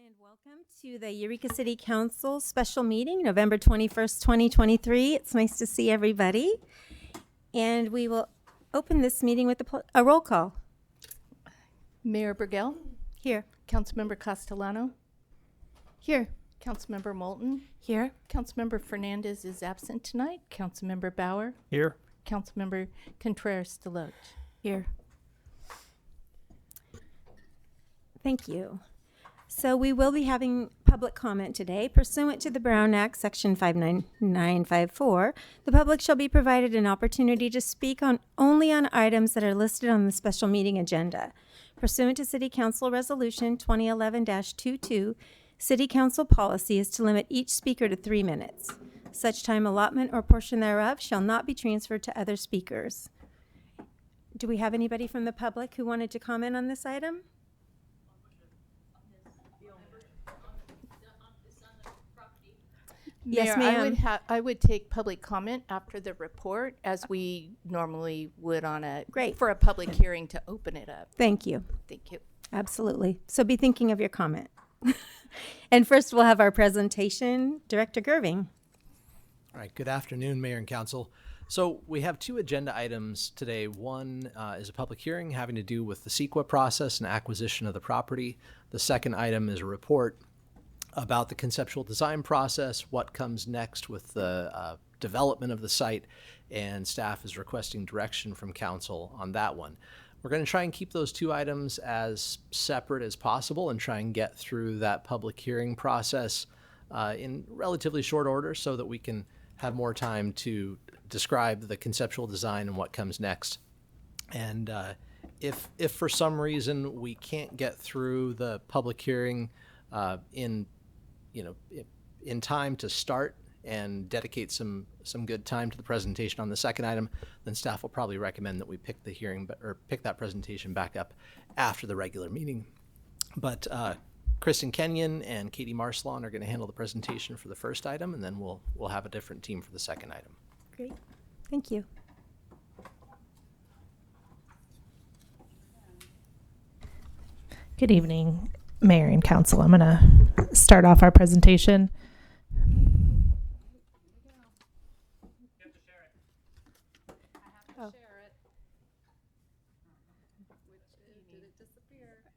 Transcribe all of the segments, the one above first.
And welcome to the Eureka City Council special meeting, November 21st, 2023. It's nice to see everybody. And we will open this meeting with a roll call. Mayor Burgell? Here. Councilmember Castellano? Here. Councilmember Moulton? Here. Councilmember Fernandez is absent tonight. Councilmember Bauer? Here. Councilmember Contreras-Deloach? Here. Thank you. So we will be having public comment today. Pursuant to the Brown Act, Section 59954, the public shall be provided an opportunity to speak only on items that are listed on the special meeting agenda. Pursuant to City Council Resolution 2011-22, City Council policy is to limit each speaker to 3 minutes. Such time allotment or portion thereof shall not be transferred to other speakers. Do we have anybody from the public who wanted to comment on this item? Yes, Mayor, ma'am. I would take public comment after the report, as we normally would on for a public hearing to open it up. Thank you. Thank you. Absolutely. So be thinking of your comment. And first we'll have our presentation. Director Gerving. All right. Good afternoon, Mayor and Council. So we have 2 agenda items today. One is a public hearing having to do with the CEQA process and acquisition of the property. The second item is a report about the conceptual design process, what comes next with the development of the site, and staff is requesting direction from council on that one. We're going to try and keep those 2 items as separate as possible and try and get through that public hearing process in relatively short order so that we can have more time to describe the conceptual design and what comes next. And if for some reason we can't get through the public hearing in time to start and dedicate some good time to the presentation on the second item, then staff will probably recommend that we pick that presentation back up after the regular meeting. But Kristen Kenyon and Katie Marcelon are going to handle the presentation for the first item, and then we'll have a different team for the second item. Great. Thank you. Good evening, Mayor and Council. I'm going to start off our presentation.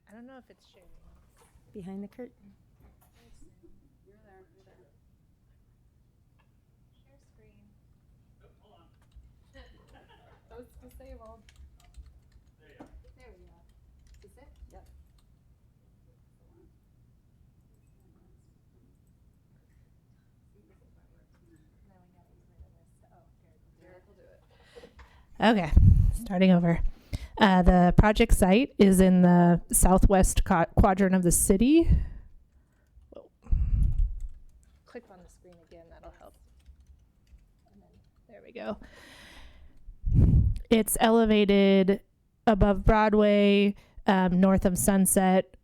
I don't know if it's sharing. Behind the curtain. You're there. Share screen. Hold on. That was disabled. There you go. There we go. Is it? Yep. Derek will do it. Okay, starting over. The project site is in the southwest quadrant of the city. Whoa. Click on the screen again, that'll help. And then, there we go. It's elevated above Broadway, north of Sunset,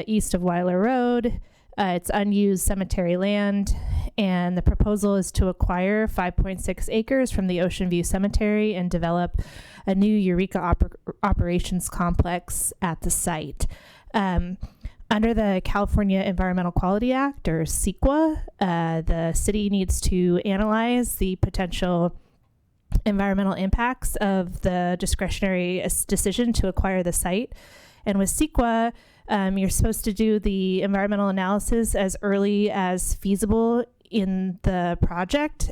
east of Weiler Road. It's unused cemetery land, and the proposal is to acquire 5.6 acres from the Ocean View Cemetery and develop a new Eureka operations complex at the site. Under the California Environmental Quality Act, or CEQA, the city needs to analyze the potential environmental impacts of the discretionary decision to acquire the site. And with CEQA, you're supposed to do the environmental analysis as early as feasible in the project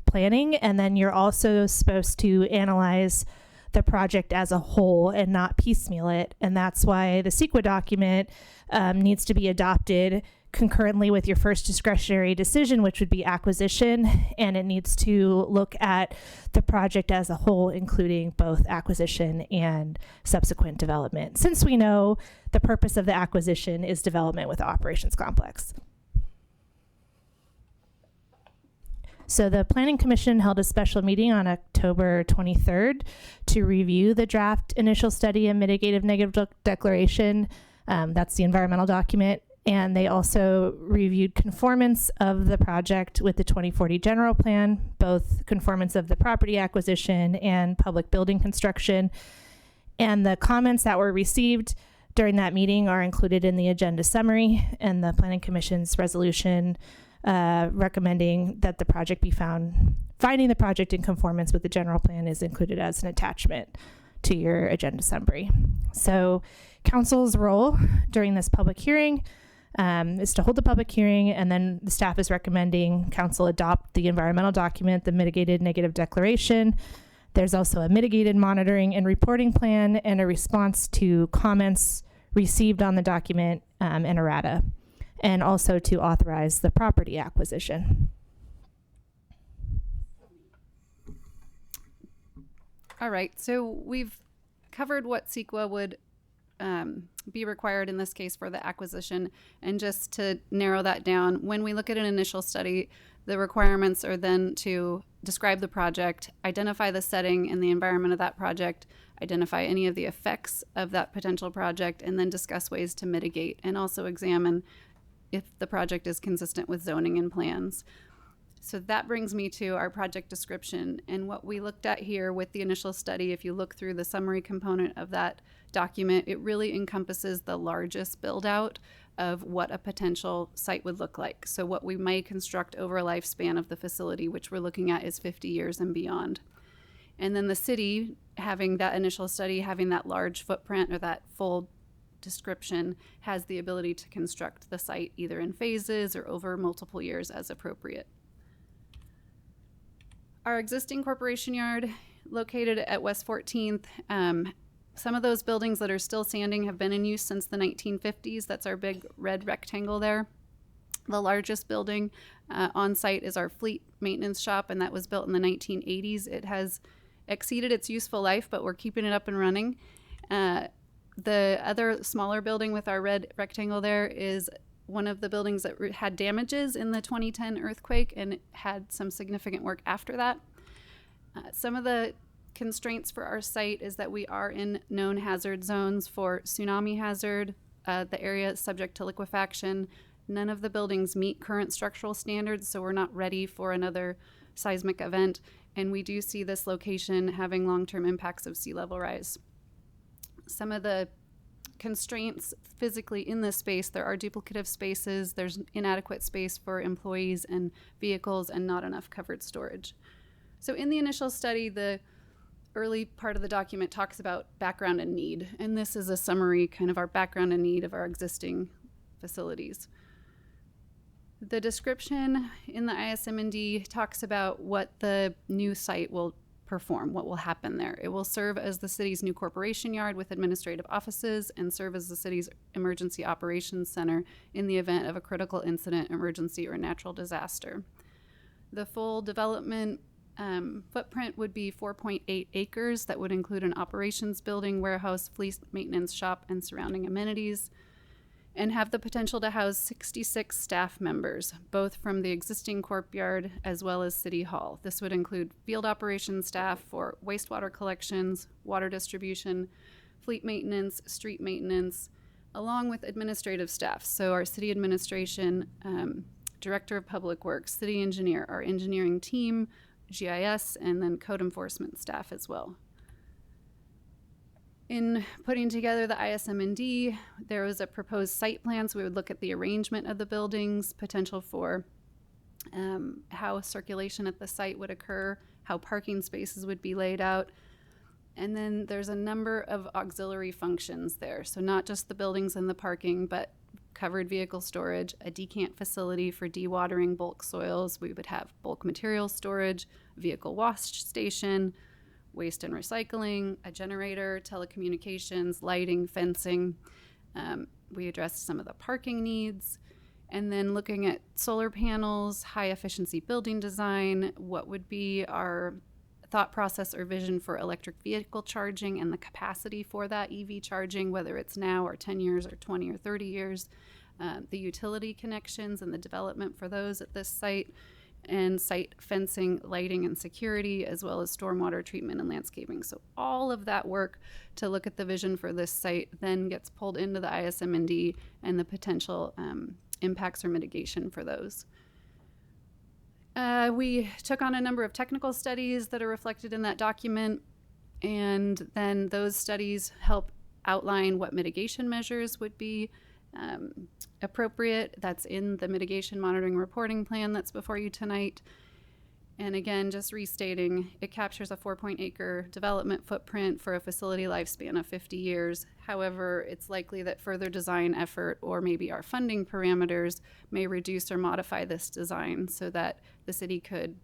planning, and then you're also supposed to analyze the project as a whole and not piecemeal it. And that's why the CEQA document needs to be adopted concurrently with your first discretionary decision, which would be acquisition, and it needs to look at the project as a whole, including both acquisition and subsequent development, since we know the purpose of the acquisition is development with the operations complex. So the Planning Commission held a special meeting on October 23rd to review the draft initial study and mitigative negative declaration. That's the environmental document. And they also reviewed conformance of the project with the 2040 general plan, both conformance of the property acquisition and public building construction. And the comments that were received during that meeting are included in the agenda summary, and the Planning Commission's resolution recommending that the project be finding the project in conformance with the general plan is included as an attachment to your agenda summary. So council's role during this public hearing is to hold the public hearing, and then the staff is recommending council adopt the environmental document, the mitigated negative declaration. There's also a mitigated monitoring and reporting plan and a response to comments received on the document and errata, and also to authorize the property acquisition. All right, so we've covered what CEQA would be required in this case for the acquisition. And just to narrow that down, when we look at an initial study, the requirements are then to describe the project, identify the setting and the environment of that project, identify any of the effects of that potential project, and then discuss ways to mitigate, and also examine if the project is consistent with zoning and plans. So that brings me to our project description. And what we looked at here with the initial study, if you look through the summary component of that document, it really encompasses the largest build out of what a potential site would look like. So what we may construct over a lifespan of the facility, which we're looking at is 50 years and beyond. And then the city, having that initial study, having that large footprint or that full description, has the ability to construct the site either in phases or over multiple years as appropriate. Our existing corporation yard located at West 14th, some of those buildings that are still standing have been in use since the 1950s. That's our big red rectangle there. The largest building on site is our fleet maintenance shop, and that was built in the 1980s. It has exceeded its useful life, but we're keeping it up and running. The other smaller building with our red rectangle there is one of the buildings that had damages in the 2010 earthquake and had some significant work after that. Some of the constraints for our site is that we are in known hazard zones for tsunami hazard. The area is subject to liquefaction. None of the buildings meet current structural standards, so we're not ready for another seismic event. And we do see this location having long-term impacts of sea level rise. Some of the constraints physically in this space, there are duplicative spaces, there's inadequate space for employees and vehicles, and not enough covered storage. So in the initial study, the early part of the document talks about background and need, and this is a summary kind of our background and need of our existing facilities. The description in the ISM&D talks about what the new site will perform, what will happen there. It will serve as the city's new corporation yard with administrative offices and serve as the city's emergency operations center in the event of a critical incident, emergency, or natural disaster. The full development footprint would be 4.8 acres. That would include an operations building, warehouse, fleet maintenance shop, and surrounding amenities, and have the potential to house 66 staff members, both from the existing corp yard as well as City Hall. This would include field operations staff for wastewater collections, water distribution, fleet maintenance, street maintenance, along with administrative staff. So our city administration, director of public works, city engineer, our engineering team, GIS, and then code enforcement staff as well. In putting together the ISM&D, there was a proposed site plan, so we would look at the arrangement of the buildings, potential for how circulation at the site would occur, how parking spaces would be laid out, and then there's a number of auxiliary functions there. So not just the buildings and the parking, but covered vehicle storage, a decant facility for dewatering bulk soils. We would have bulk material storage, vehicle wash station, waste and recycling, a generator, telecommunications, lighting, fencing. We addressed some of the parking needs, and then looking at solar panels, high efficiency building design, what would be our thought process or vision for electric vehicle charging and the capacity for that EV charging, whether it's now or 10 years or 20 or 30 years, the utility connections and the development for those at this site, and site fencing, lighting, and security, as well as stormwater treatment and landscaping. So all of that work to look at the vision for this site then gets pulled into the ISM&D and the potential impacts or mitigation for those. We took on a number of technical studies that are reflected in that document, and then those studies help outline what mitigation measures would be appropriate. That's in the mitigation monitoring reporting plan that's before you tonight. And again, just restating, it captures a 4-acre development footprint for a facility lifespan of 50 years. However, it's likely that further design effort or maybe our funding parameters may reduce or modify this design so that the city could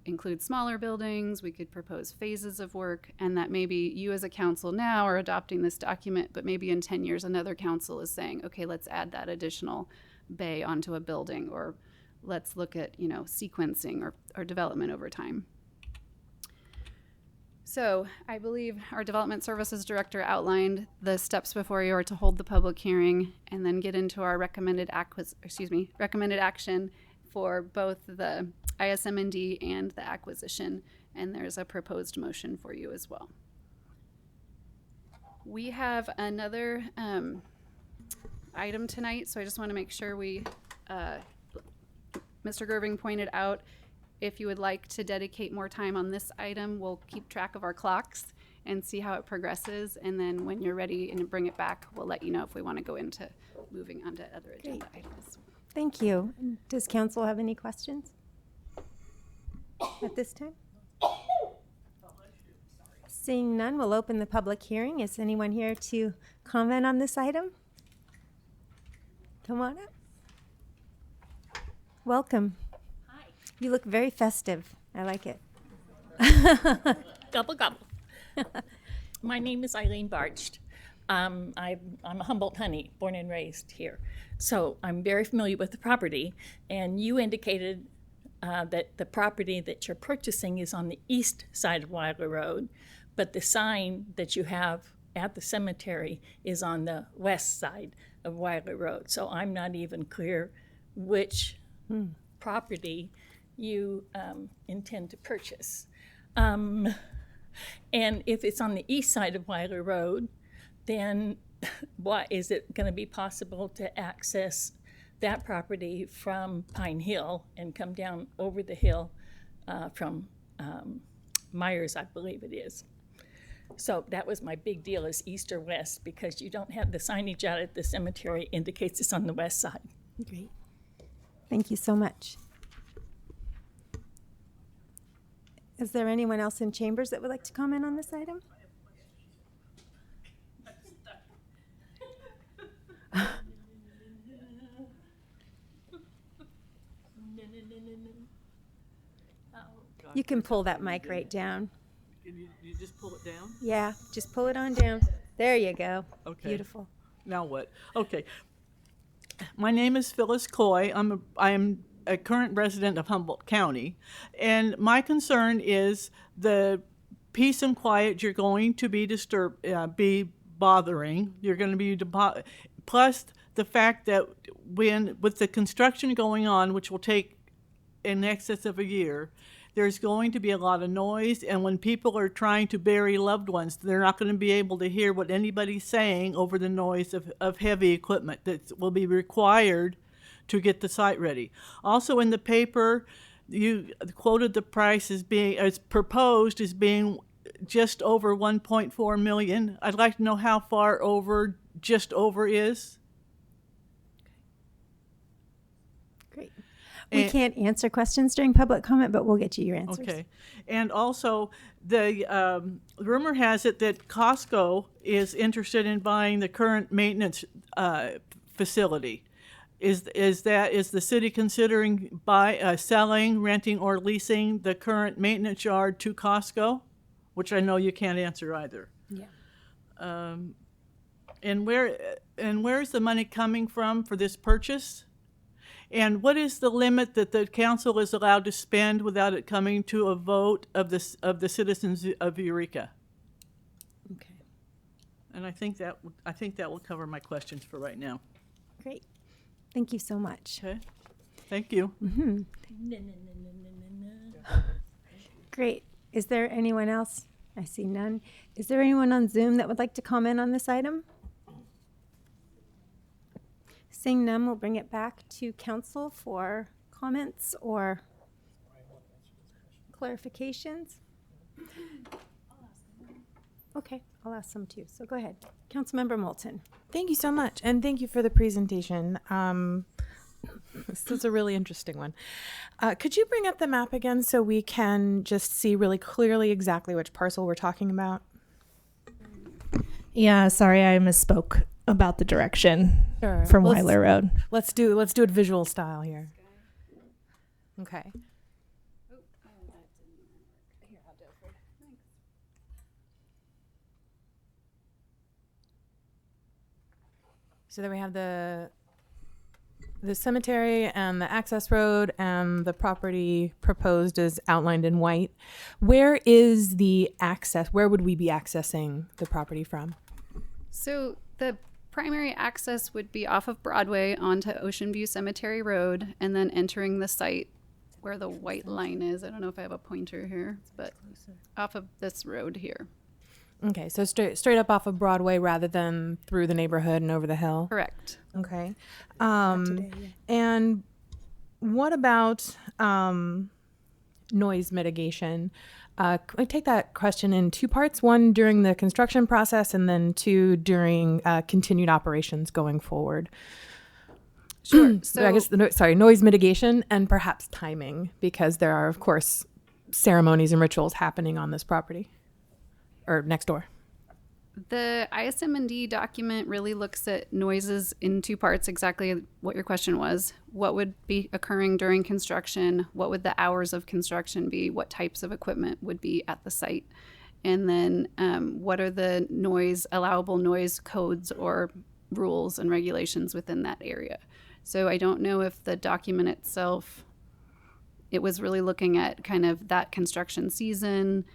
include smaller buildings, we could propose phases of work, and that maybe you as a council now are adopting this document, but maybe in 10 years another council is saying, okay, let's add that additional bay onto a building, or let's look at, sequencing or development over time. So I believe our Development Services Director outlined the steps before you are to hold the public hearing and then get into our recommended action for both the ISM&D and the acquisition, and there's a proposed motion for you as well. We have another item tonight, so I just want to make sure Mr. Gerving pointed out, if you would like to dedicate more time on this item, we'll keep track of our clocks and see how it progresses, and then when you're ready and bring it back, we'll let you know if we want to go into moving on to other agenda items. Thank you. Does council have any questions at this time? Seeing none, we'll open the public hearing. Is anyone here to comment on this item? Come on up. Welcome. Hi. You look very festive. I like it. Gobble, gobble. My name is Eileen Barched. I'm a Humboldt honey, born and raised here. So I'm very familiar with the property, and you indicated that the property that you're purchasing is on the east side of Weiler Road, but the sign that you have at the cemetery is on the west side of Weiler Road. So I'm not even clear which property you intend to purchase. And if it's on the east side of Weiler Road, then what is it going to be possible to access that property from Pine Hill and come down over the hill from Myers, I believe it is. So that was my big deal, is east or west, because you don't have the signage out at the cemetery indicates it's on the west side. Great. Thank you so much. Is there anyone else in chambers that would like to comment on this item? You can pull that mic right down. You just pull it down? Yeah, just pull it on down. There you go. Okay. Beautiful. Now what? Okay. My name is Phyllis Coy. I am a current resident of Humboldt County, and my concern is the peace and quiet you're going to be bothering. You're going to be plus the fact that with the construction going on, which will take in excess of a year, there's going to be a lot of noise, and when people are trying to bury loved ones, they're not going to be able to hear what anybody's saying over the noise of heavy equipment that will be required to get the site ready. Also in the paper, you quoted the price as proposed as being just over 1.4 million. I'd like to know how far over just over is. Great. We can't answer questions during public comment, but we'll get you your answers. Okay. And also, the rumor has it that Costco is interested in buying the current maintenance facility. Is the city considering selling, renting, or leasing the current maintenance yard to Costco? Which I know you can't answer either. Yeah. And where's the money coming from for this purchase? And what is the limit that the council is allowed to spend without it coming to a vote of the citizens of Eureka? Okay. And I think that will cover my questions for right now. Great. Thank you so much. Okay. Thank you. Mm-hmm. Great. Is there anyone else? I see none. Is there anyone on Zoom that would like to comment on this item? Seeing none, we'll bring it back to council for comments or clarifications. Okay, I'll ask some too. So go ahead. Councilmember Moulton. Thank you so much, and thank you for the presentation. This is a really interesting one. Could you bring up the map again so we can just see really clearly exactly which parcel we're talking about? Yeah, sorry, I misspoke about the direction Sure. from Weiler Road. Let's do it visual style here. Okay. So then we have the cemetery and the access road and the property proposed is outlined in white. Where is the access? Where would we be accessing the property from? So the primary access would be off of Broadway onto Ocean View Cemetery Road and then entering the site where the white line is. I don't know if I have a pointer here, but off of this road here. Okay, so straight up off of Broadway rather than through the neighborhood and over the hill. Correct. Okay. And what about noise mitigation? I take that question in two parts. One, during the construction process, and then two, during continued operations going forward. Sure. So I guess, noise mitigation and perhaps timing, because there are, of course, ceremonies and rituals happening on this property or next door. The ISM&D document really looks at noises in two parts, exactly what your question was. What would be occurring during construction? What would the hours of construction be? What types of equipment would be at the site? And then what are the allowable noise codes or rules and regulations within that area? So I don't know if the document itself, it was really looking at kind of that construction season,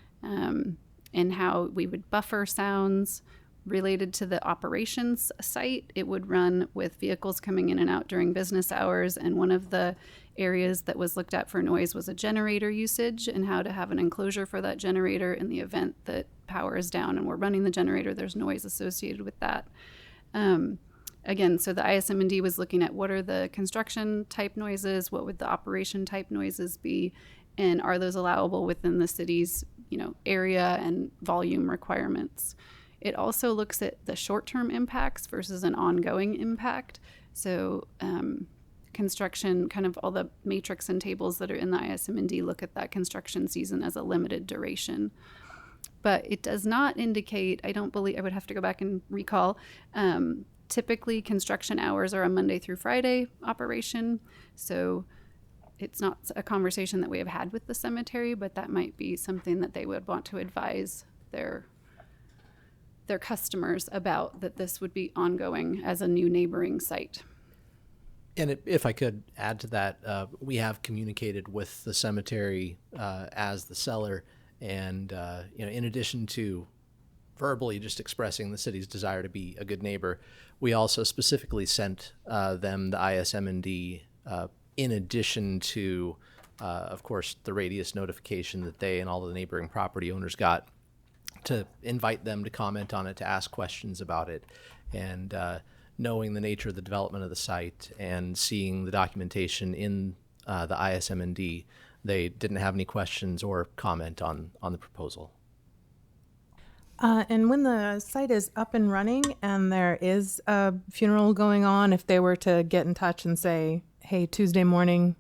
and how we would buffer sounds related to the operations site. It would run with vehicles coming in and out during business hours. And one of the areas that was looked at for noise was a generator usage and how to have an enclosure for that generator in the event that power is down and we're running the generator, there's noise associated with that. Again, so the ISM&D was looking at what are the construction type noises, what would the operation type noises be, and are those allowable within the city's area and volume requirements. It also looks at the short-term impacts versus an ongoing impact. So construction, kind of all the matrix and tables that are in the ISM&D look at that construction season as a limited duration. But it does not indicate, I don't believe, I would have to go back and recall, typically construction hours are a Monday through Friday operation. So it's not a conversation that we have had with the cemetery, but that might be something that they would want to advise their customers about, that this would be ongoing as a new neighboring site. And if I could add to that, we have communicated with the cemetery as the seller, and in addition to verbally just expressing the city's desire to be a good neighbor, we also specifically sent them the ISM&D in addition to, of course, the radius notification that they and all the neighboring property owners got, to invite them to comment on it, to ask questions about it. And knowing the nature of the development of the site and seeing the documentation in the ISM&D, they didn't have any questions or comment on the proposal. And when the site is up and running and there is a funeral going on, if they were to get in touch and say, hey, Tuesday morning,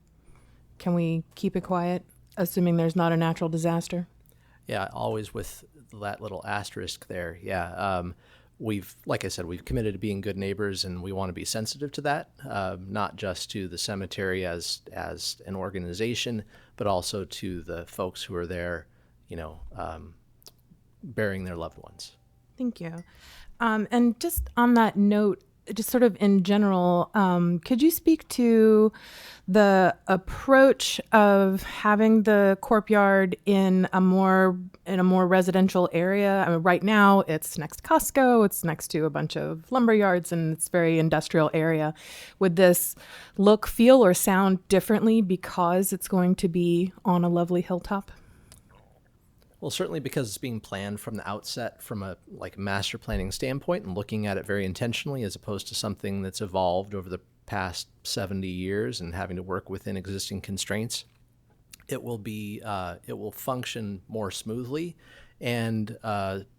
can we keep it quiet, assuming there's not a natural disaster? Yeah, always with that little asterisk there. Yeah, like I said, we've committed to being good neighbors, and we want to be sensitive to that, not just to the cemetery as an organization, but also to the folks who are there, burying their loved ones. Thank you. And just on that note, just sort of in general, could you speak to the approach of having the corp yard in a more residential area? I mean, right now it's next to Costco, it's next to a bunch of lumber yards, and it's a very industrial area. Would this look, feel, or sound differently because it's going to be on a lovely hilltop? Well, certainly because it's being planned from the outset from a master planning standpoint and looking at it very intentionally, as opposed to something that's evolved over the past 70 years and having to work within existing constraints. It will function more smoothly, And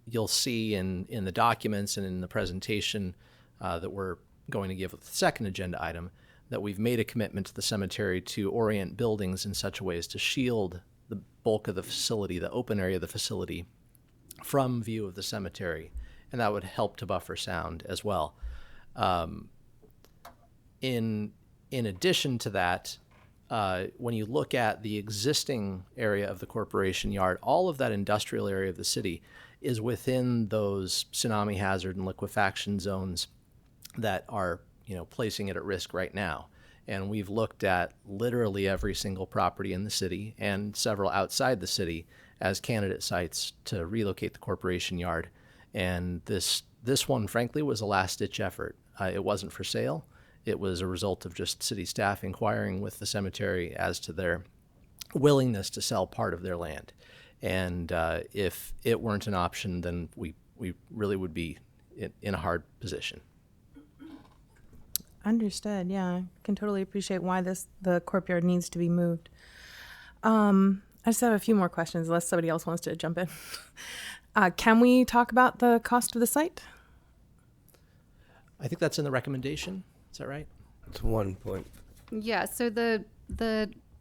you'll see in the documents and in the presentation that we're going to give with the second agenda item that we've made a commitment to the cemetery to orient buildings in such a way as to shield the bulk of the facility, the open area of the facility, from view of the cemetery. And that would help to buffer sound as well. In addition to that, when you look at the existing area of the corporation yard, all of that industrial area of the city is within those tsunami hazard and liquefaction zones that are, placing it at risk right now. And we've looked at literally every single property in the city and several outside the city as candidate sites to relocate the corporation yard. And this one, frankly, was a last-ditch effort. It wasn't for sale. It was a result of just city staff inquiring with the cemetery as to their willingness to sell part of their land. And if it weren't an option, then we really would be in a hard position. Understood. Yeah, I can totally appreciate why the courtyard needs to be moved. I just have a few more questions, unless somebody else wants to jump in. Can we talk about the cost of the site? I think that's in the recommendation. Is that right? It's 1 point. Yeah, so the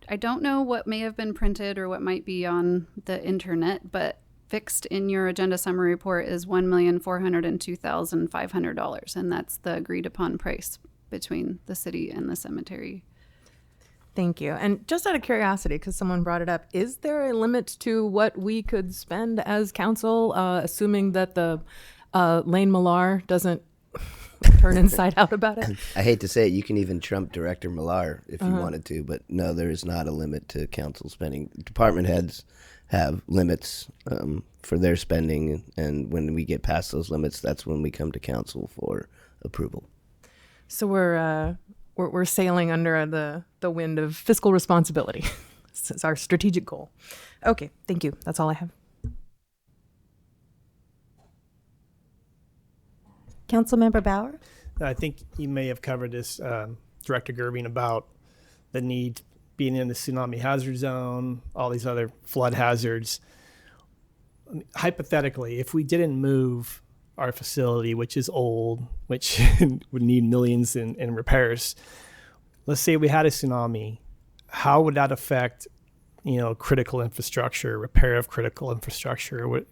I don't know what may have been printed or what might be on the internet, but fixed in your agenda summary report is $1,402,500, and that's the agreed upon price between the city and the cemetery. Thank you. And just out of curiosity, because someone brought it up, is there a limit to what we could spend as council, assuming that the Lane Millar doesn't turn inside out about it? I hate to say it, you can even trump Director Millar if you wanted to, but no, there is not a limit to council spending. Department heads have limits for their spending, and when we get past those limits, that's when we come to council for approval. So we're sailing under the wind of fiscal responsibility. It's our strategic goal. Okay, thank you. That's all I have. Councilmember Bauer? I think you may have covered this, Director Gerbing, about the need being in the tsunami hazard zone, all these other flood hazards. Hypothetically, if we didn't move our facility, which is old, which would need millions in repairs, let's say we had a tsunami, how would that affect, critical infrastructure, repair of critical infrastructure?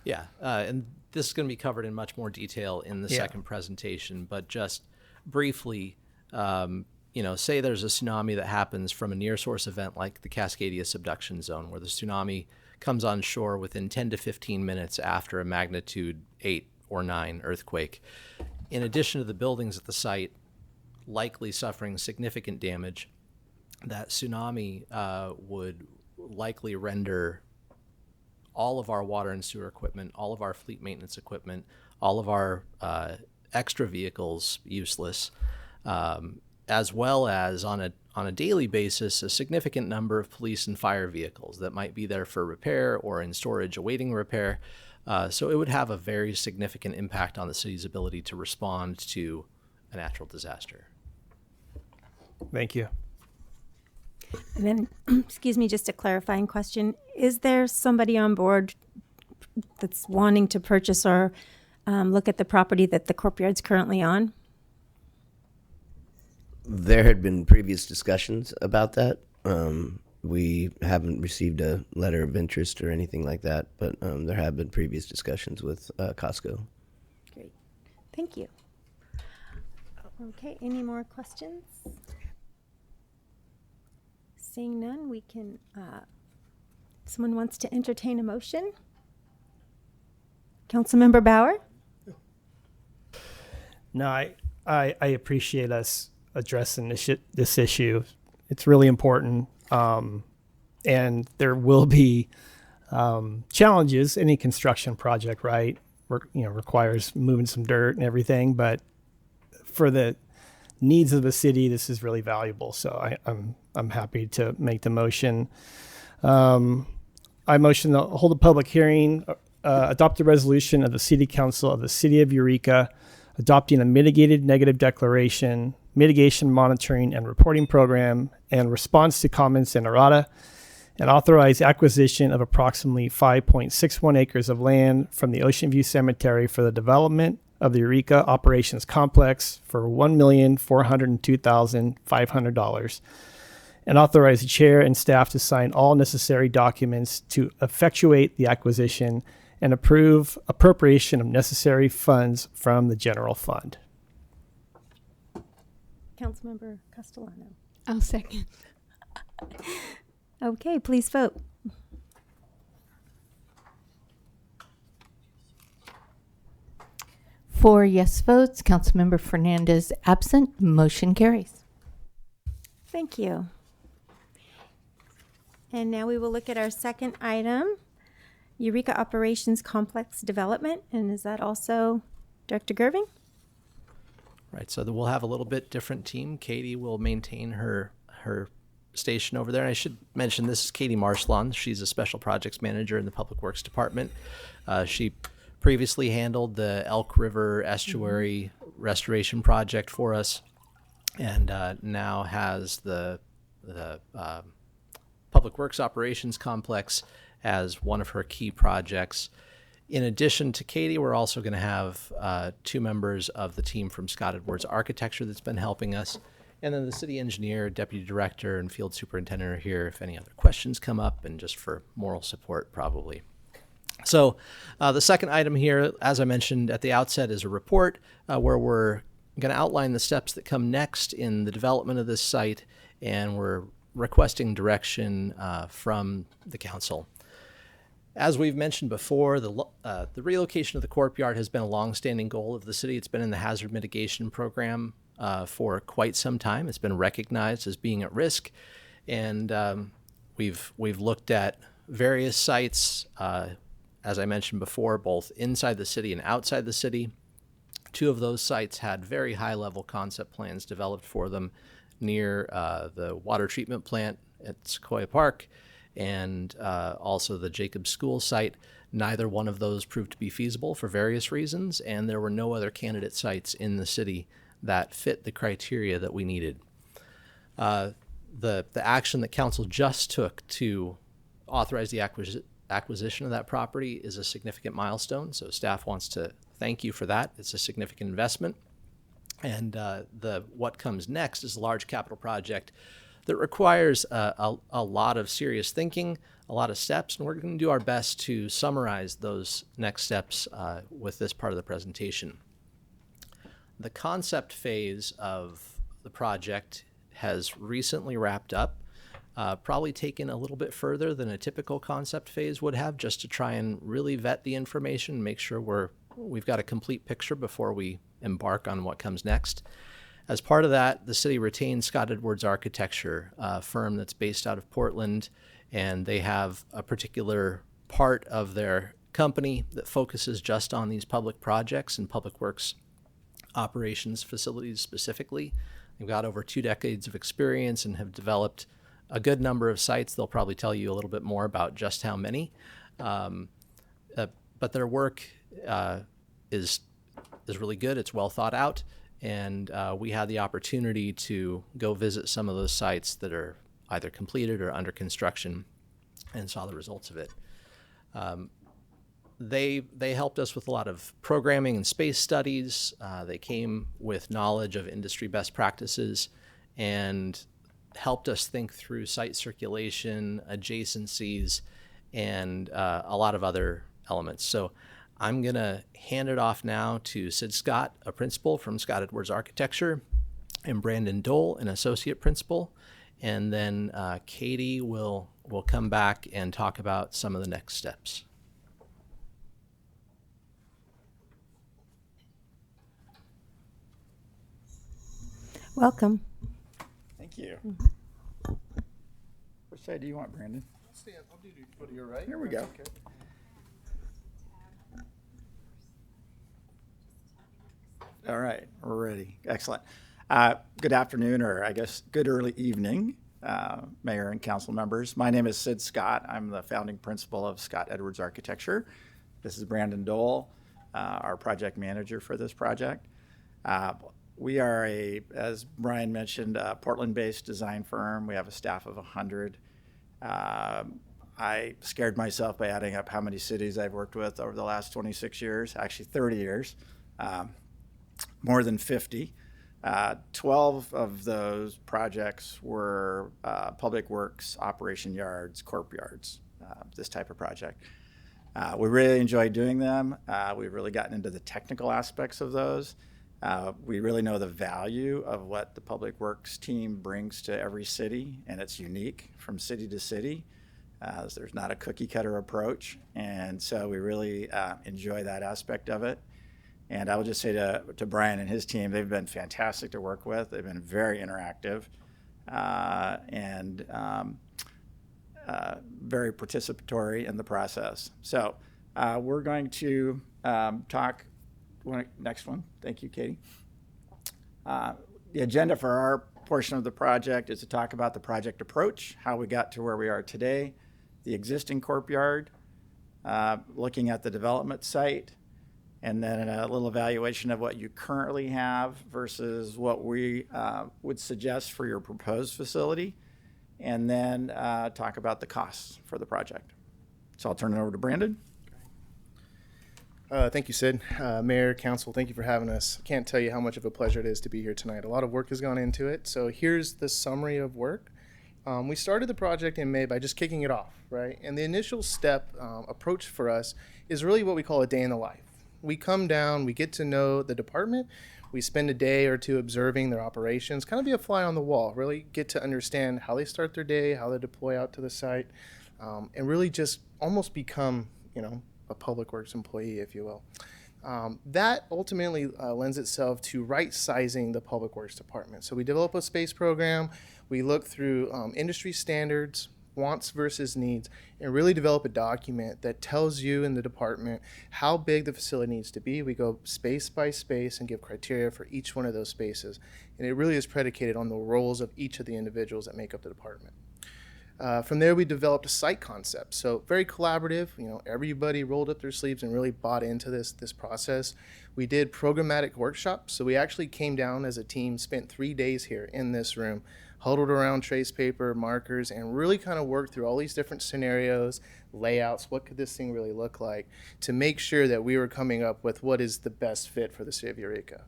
Yeah, and this is going to be covered in much more detail in the second presentation, but just briefly, say there's a tsunami that happens from a near source event like the Cascadia subduction zone, where the tsunami comes on shore within 10 to 15 minutes after a magnitude 8 or 9 earthquake. In addition to the buildings at the site likely suffering significant damage, that tsunami would likely render all of our water and sewer equipment, all of our fleet maintenance equipment, all of our extra vehicles useless, as well as on a daily basis, a significant number of police and fire vehicles that might be there for repair or in storage awaiting repair. So it would have a very significant impact on the city's ability to respond to a natural disaster. Thank you. And then, excuse me, just a clarifying question. Is there somebody on board that's wanting to purchase or look at the property that the courtyard's currently on? There had been previous discussions about that. We haven't received a letter of interest or anything like that, but there have been previous discussions with Costco. Great. Thank you. Okay, any more questions? Seeing none, we can, someone wants to entertain a motion? Councilmember Bauer? No, I appreciate us addressing this issue. It's really important, and there will be challenges. Any construction project, right, requires moving some dirt and everything. But for the needs of the city, this is really valuable. So I'm happy to make the motion. I motion to hold a public hearing, adopt a resolution of the City Council of the City of Eureka, adopting a mitigated negative declaration, mitigation monitoring and reporting program, and response to comments in errata, and authorize acquisition of approximately 5.61 acres of land from the Ocean View Cemetery for the development of the Eureka Operations Complex for $1,402,500, and authorize the chair and staff to sign all necessary documents to effectuate the acquisition and approve appropriation of necessary funds from the general fund. Councilmember Castellano. I'll second. Okay, please vote. Four yes votes, Councilmember Fernandez absent, motion carries. Thank you. And now we will look at our second item, Eureka Operations Complex Development. And is that also Director Gerving? Right, so we'll have a little bit different team. Katie will maintain her station over there. And I should mention this is Katie Marslon. She's a special projects manager in the Public Works Department. She previously handled the Elk River Estuary restoration project for us, and now has the Public Works Operations Complex as one of her key projects. In addition to Katie, we're also going to have two members of the team from Scott Edwards Architecture that's been helping us. And then the city engineer, deputy director, and field superintendent are here if any other questions come up, and just for moral support probably. So the second item here, as I mentioned at the outset, is a report where we're going to outline the steps that come next in the development of this site, and we're requesting direction from the council. As we've mentioned before, the relocation of the courtyard has been a long-standing goal of the city. It's been in the hazard mitigation program for quite some time. It's been recognized as being at risk, and we've looked at various sites, as I mentioned before, both inside the city and outside the city. Two of those sites had very high-level concept plans developed for them near the water treatment plant at Sequoia Park, and also the Jacobs School site. Neither one of those proved to be feasible for various reasons, and there were no other candidate sites in the city that fit the criteria that we needed. The action that council just took to authorize the acquisition of that property is a significant milestone, so staff wants to thank you for that. It's a significant investment, and what comes next is a large capital project that requires a lot of serious thinking, a lot of steps, and we're going to do our best to summarize those next steps with this part of the presentation. The concept phase of the project has recently wrapped up, probably taken a little bit further than a typical concept phase would have, just to try and really vet the information and make sure we've got a complete picture before we embark on what comes next. As part of that, the city retained Scott Edwards Architecture, a firm that's based out of Portland, and they have a particular part of their company that focuses just on these public projects and public works operations facilities specifically. They've got over 2 decades of experience and have developed a good number of sites. They'll probably tell you a little bit more about just how many. But their work is really good. It's well thought out. And we had the opportunity to go visit some of those sites that are either completed or under construction and saw the results of it. They helped us with a lot of programming and space studies. They came with knowledge of industry best practices and helped us think through site circulation, adjacencies, and a lot of other elements. So I'm going to hand it off now to Sid Scott, a principal from Scott Edwards Architecture, and Brandon Dole, an associate principal. And then Katie will come back and talk about some of the next steps. Welcome. Thank you. Which side do you want, Brandon? I'll do to your right. Here we go. Okay. All right, we're ready. Excellent. Good afternoon, or I guess good early evening, Mayor and council members. My name is Sid Scott. I'm the founding principal of Scott Edwards Architecture. This is Brandon Dole, our project manager for this project. We are as Brian mentioned, a Portland-based design firm. We have a staff of 100. I scared myself by adding up how many cities I've worked with over the last 26 years, actually 30 years, more than 50. 12 of those projects were public works, operation yards, corp yards, this type of project. We really enjoyed doing them. We've really gotten into the technical aspects of those. We really know the value of what the public works team brings to every city, and it's unique from city to city. There's not a cookie cutter approach, and so we really enjoy that aspect of it. And I will just say to Brian and his team, they've been fantastic to work with. They've been very interactive and very participatory in the process. So we're going to talk. Next one. Thank you, Katie. The agenda for our portion of the project is to talk about the project approach, how we got to where we are today, the existing corp yard, looking at the development site, and then a little evaluation of what you currently have versus what we would suggest for your proposed facility, and then talk about the costs for the project. So I'll turn it over to Brandon. Thank you, Sid. Mayor, Council, thank you for having us. I can't tell you how much of a pleasure it is to be here tonight. A lot of work has gone into it. So here's the summary of work. We started the project in May by just kicking it off, right? And the initial step approach for us is really what we call a day in the life. We come down, we get to know the department, we spend a day or two observing their operations, kind of be a fly on the wall, really get to understand how they start their day, how they deploy out to the site, and really just almost become, a public works employee, if you will. That ultimately lends itself to right-sizing the public works department. So we develop a space program, we look through industry standards, wants versus needs, and really develop a document that tells you in the department how big the facility needs to be. We go space by space and give criteria for each one of those spaces. And it really is predicated on the roles of each of the individuals that make up the department. From there, we developed a site concept. So very collaborative, everybody rolled up their sleeves and really bought into this process. We did programmatic workshops. So we actually came down as a team, spent 3 days here in this room, huddled around trace paper, markers, and really kind of worked through all these different scenarios, layouts, what could this thing really look like, to make sure that we were coming up with what is the best fit for the city of Eureka.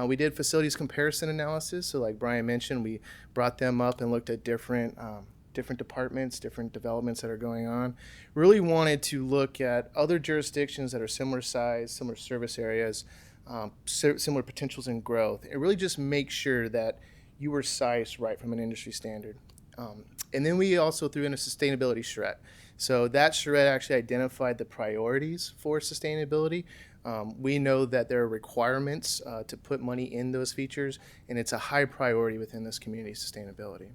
We did facilities comparison analysis. So like Brian mentioned, we brought them up and looked at different departments, different developments that are going on. Really wanted to look at other jurisdictions that are similar size, similar service areas, similar potentials in growth, and really just make sure that you were sized right from an industry standard. And then we also threw in a sustainability charrette. So that charrette actually identified the priorities for sustainability. We know that there are requirements to put money in those features, and it's a high priority within this community, sustainability.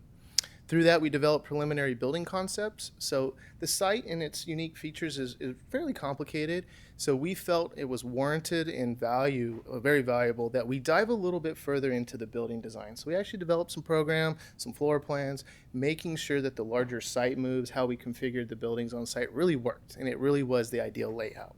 Through that, we developed preliminary building concepts. So the site and its unique features is fairly complicated. So we felt it was warranted in value, very valuable, that we dive a little bit further into the building design. So we actually developed some program, some floor plans, making sure that the larger site moves, how we configured the buildings on site really worked, and it really was the ideal layout.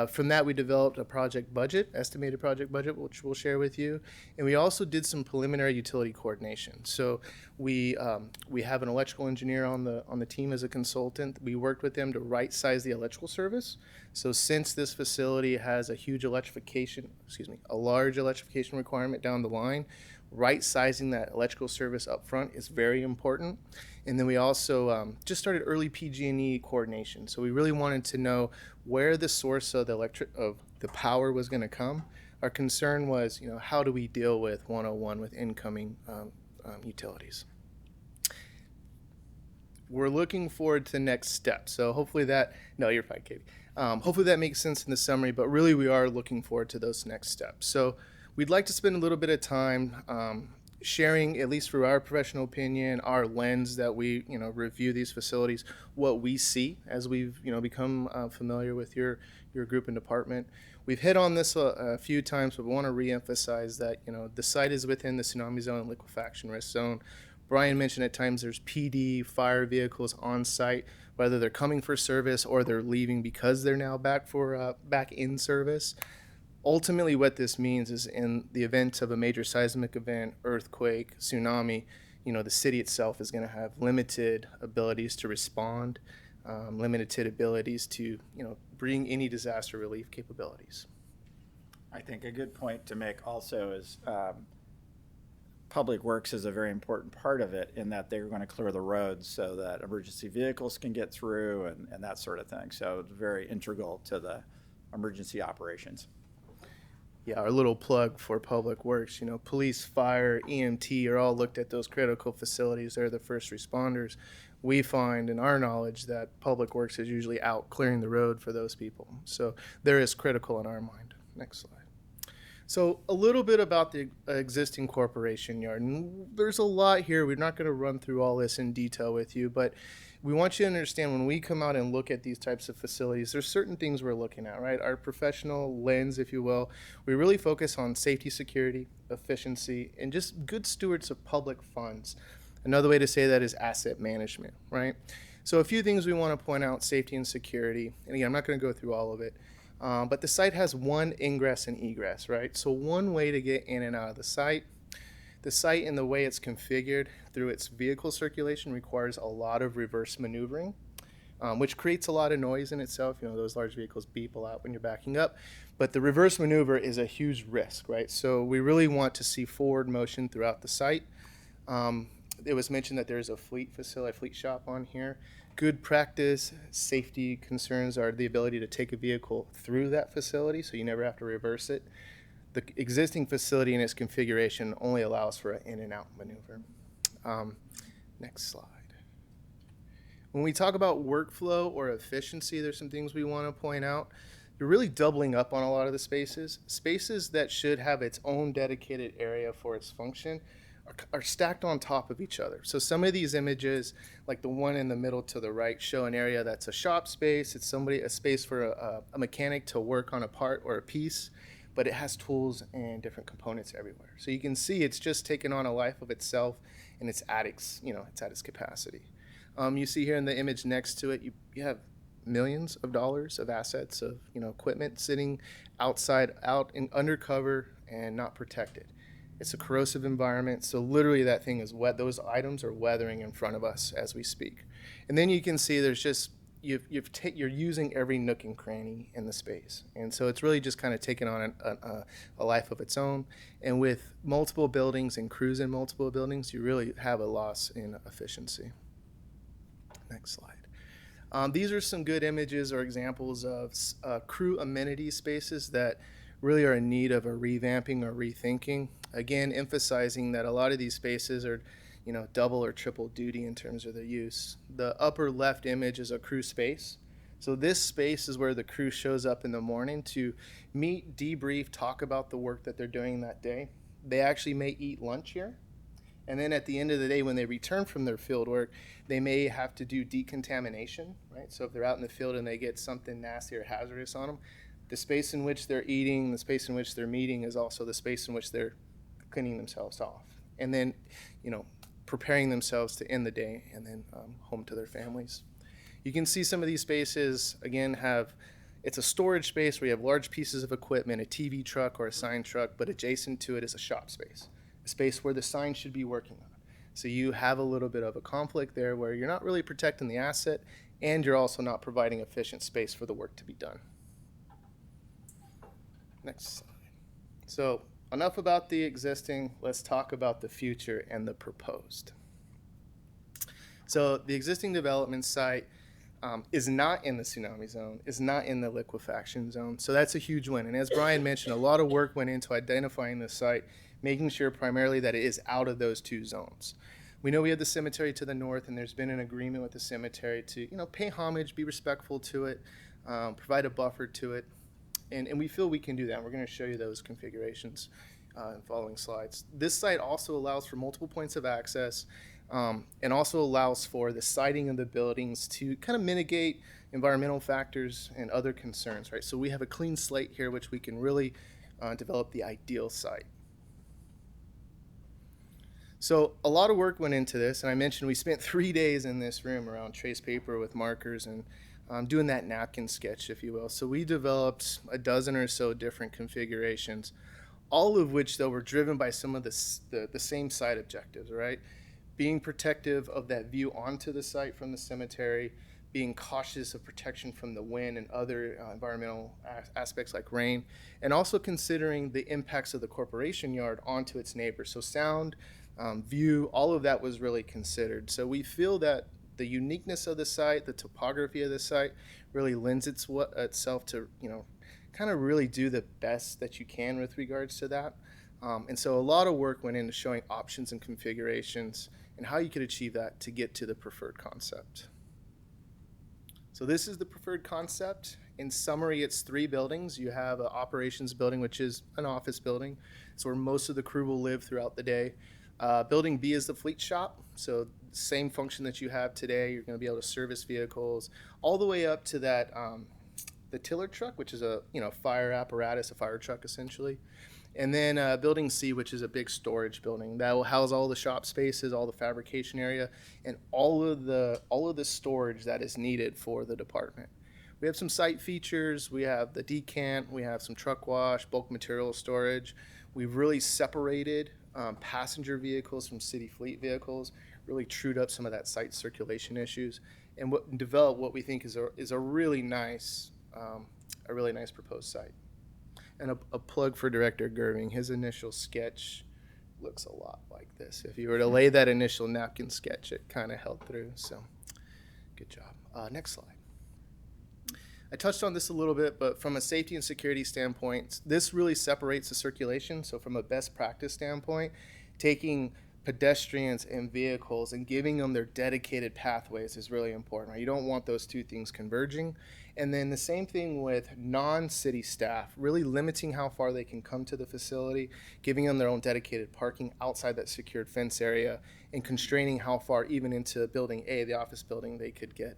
From that, we developed a project budget, estimated project budget, which we'll share with you. And we also did some preliminary utility coordination. So we have an electrical engineer on the team as a consultant. We worked with them to right size the electrical service. So since this facility has a large electrification requirement down the line, right sizing that electrical service up front is very important. And then we also just started early PG&E coordination. So we really wanted to know where the source of the power was going to come. Our concern was, how do we deal with 101 with incoming utilities? We're looking forward to the next step. So hopefully no, you're fine, Katie. Hopefully that makes sense in the summary, but really we are looking forward to those next steps. So we'd like to spend a little bit of time sharing, at least through our professional opinion, our lens that we, review these facilities, what we see as we've, become familiar with your group and department. We've hit on this a few times, but we want to reemphasize that, the site is within the tsunami zone and liquefaction risk zone. Brian mentioned at times there's PD, fire vehicles on site, whether they're coming for service or they're leaving because they're now back in service. Ultimately, what this means is in the event of a major seismic event, earthquake, tsunami, the city itself is going to have limited abilities to respond, limited abilities to, bring any disaster relief capabilities. I think a good point to make also is Public Works is a very important part of it in that they're going to clear the roads so that emergency vehicles can get through and that sort of thing. So it's very integral to the emergency operations. Yeah, our little plug for Public Works, police, fire, EMT are all looked at those critical facilities. They're the first responders. We find in our knowledge that Public Works is usually out clearing the road for those people. So there is critical in our mind. Next slide. So a little bit about the existing corporation yard. And there's a lot here. We're not going to run through all this in detail with you, but we want you to understand when we come out and look at these types of facilities, there's certain things we're looking at, right? Our professional lens, if you will, we really focus on safety, security, efficiency, and just good stewards of public funds. Another way to say that is asset management, right? So a few things we want to point out: safety and security. And again, I'm not going to go through all of it. But the site has one ingress and egress, right? So one way to get in and out of the site. The site and the way it's configured through its vehicle circulation requires a lot of reverse maneuvering, which creates a lot of noise in itself. Those large vehicles beep a lot when you're backing up. But the reverse maneuver is a huge risk, right? So we really want to see forward motion throughout the site. It was mentioned that there's a fleet facility, a fleet shop on here. Good practice safety concerns are the ability to take a vehicle through that facility so you never have to reverse it. The existing facility in its configuration only allows for an in and out maneuver. Next slide. When we talk about workflow or efficiency, there's some things we want to point out. You're really doubling up on a lot of the spaces. Spaces that should have its own dedicated area for its function are stacked on top of each other. So some of these images, like the one in the middle to the right, show an area that's a shop space. It's a space for a mechanic to work on a part or a piece, but it has tools and different components everywhere. So you can see it's just taken on a life of itself, and it's at its capacity. You see here in the image next to it, you have millions of dollars of assets of equipment sitting outside, out in undercover and not protected. It's a corrosive environment, so literally that thing is wet. Those items are weathering in front of us as we speak. And then you can see there's just, you're using every nook and cranny in the space. And so it's really just kind of taken on a life of its own. And with multiple buildings and crews in multiple buildings, you really have a loss in efficiency. Next slide. These are some good images or examples of crew amenity spaces that really are in need of a revamping or rethinking. Again, emphasizing that a lot of these spaces are, double or triple duty in terms of their use. The upper left image is a crew space. So this space is where the crew shows up in the morning to meet, debrief, talk about the work that they're doing that day. They actually may eat lunch here. And then at the end of the day, when they return from their field work, they may have to do decontamination, right? So if they're out in the field and they get something nasty or hazardous on them, the space in which they're eating, the space in which they're meeting is also the space in which they're cleaning themselves off. And then, preparing themselves to end the day and then home to their families. You can see some of these spaces, again, it's a storage space where you have large pieces of equipment, a TV truck or a sign truck, but adjacent to it is a shop space, a space where the sign should be working on. So you have a little bit of a conflict there where you're not really protecting the asset and you're also not providing efficient space for the work to be done. Next slide. So enough about the existing, let's talk about the future and the proposed. So the existing development site is not in the tsunami zone, is not in the liquefaction zone. So that's a huge win. And as Brian mentioned, a lot of work went into identifying the site, making sure primarily that it is out of those two zones. We know we have the cemetery to the north, and there's been an agreement with the cemetery to, pay homage, be respectful to it, provide a buffer to it. And we feel we can do that. We're going to show you those configurations in following slides. This site also allows for multiple points of access and also allows for the siting of the buildings to kind of mitigate environmental factors and other concerns, right? So we have a clean slate here, which we can really develop the ideal site. So a lot of work went into this, and I mentioned we spent 3 days in this room around trace paper with markers and doing that napkin sketch, if you will. So we developed a dozen or so different configurations, all of which, though, were driven by some of the same site objectives, right? being protective of that view onto the site from the cemetery, being cautious of protection from the wind and other environmental aspects like rain, and also considering the impacts of the corporation yard onto its neighbors. So sound, view, all of that was really considered. So we feel that the uniqueness of the site, the topography of the site, really lends itself to, kind of really do the best that you can with regards to that. And so a lot of work went into showing options and configurations and how you could achieve that to get to the preferred concept. So this is the preferred concept. In summary, it's 3 buildings. You have an operations building, which is an office building. It's where most of the crew will live throughout the day. Building B is the fleet shop. So same function that you have today. You're going to be able to service vehicles all the way up to that, the tiller truck, which is a fire apparatus, a fire truck essentially. And then building C, which is a big storage building that will house all the shop spaces, all the fabrication area, and all of the storage that is needed for the department. We have some site features. We have the decant. We have some truck wash, bulk material storage. We've really separated passenger vehicles from city fleet vehicles, really trued up some of that site circulation issues, and developed what we think is a really nice proposed site. And a plug for Director Gerving. His initial sketch looks a lot like this. If you were to lay that initial napkin sketch, it kind of held through. So good job. Next slide. I touched on this a little bit, but from a safety and security standpoint, this really separates the circulation. So from a best practice standpoint, taking pedestrians and vehicles and giving them their dedicated pathways is really important. Right? You don't want those two things converging. And then the same thing with non-city staff, really limiting how far they can come to the facility, giving them their own dedicated parking outside that secured fence area, and constraining how far even into building A, the office building, they could get.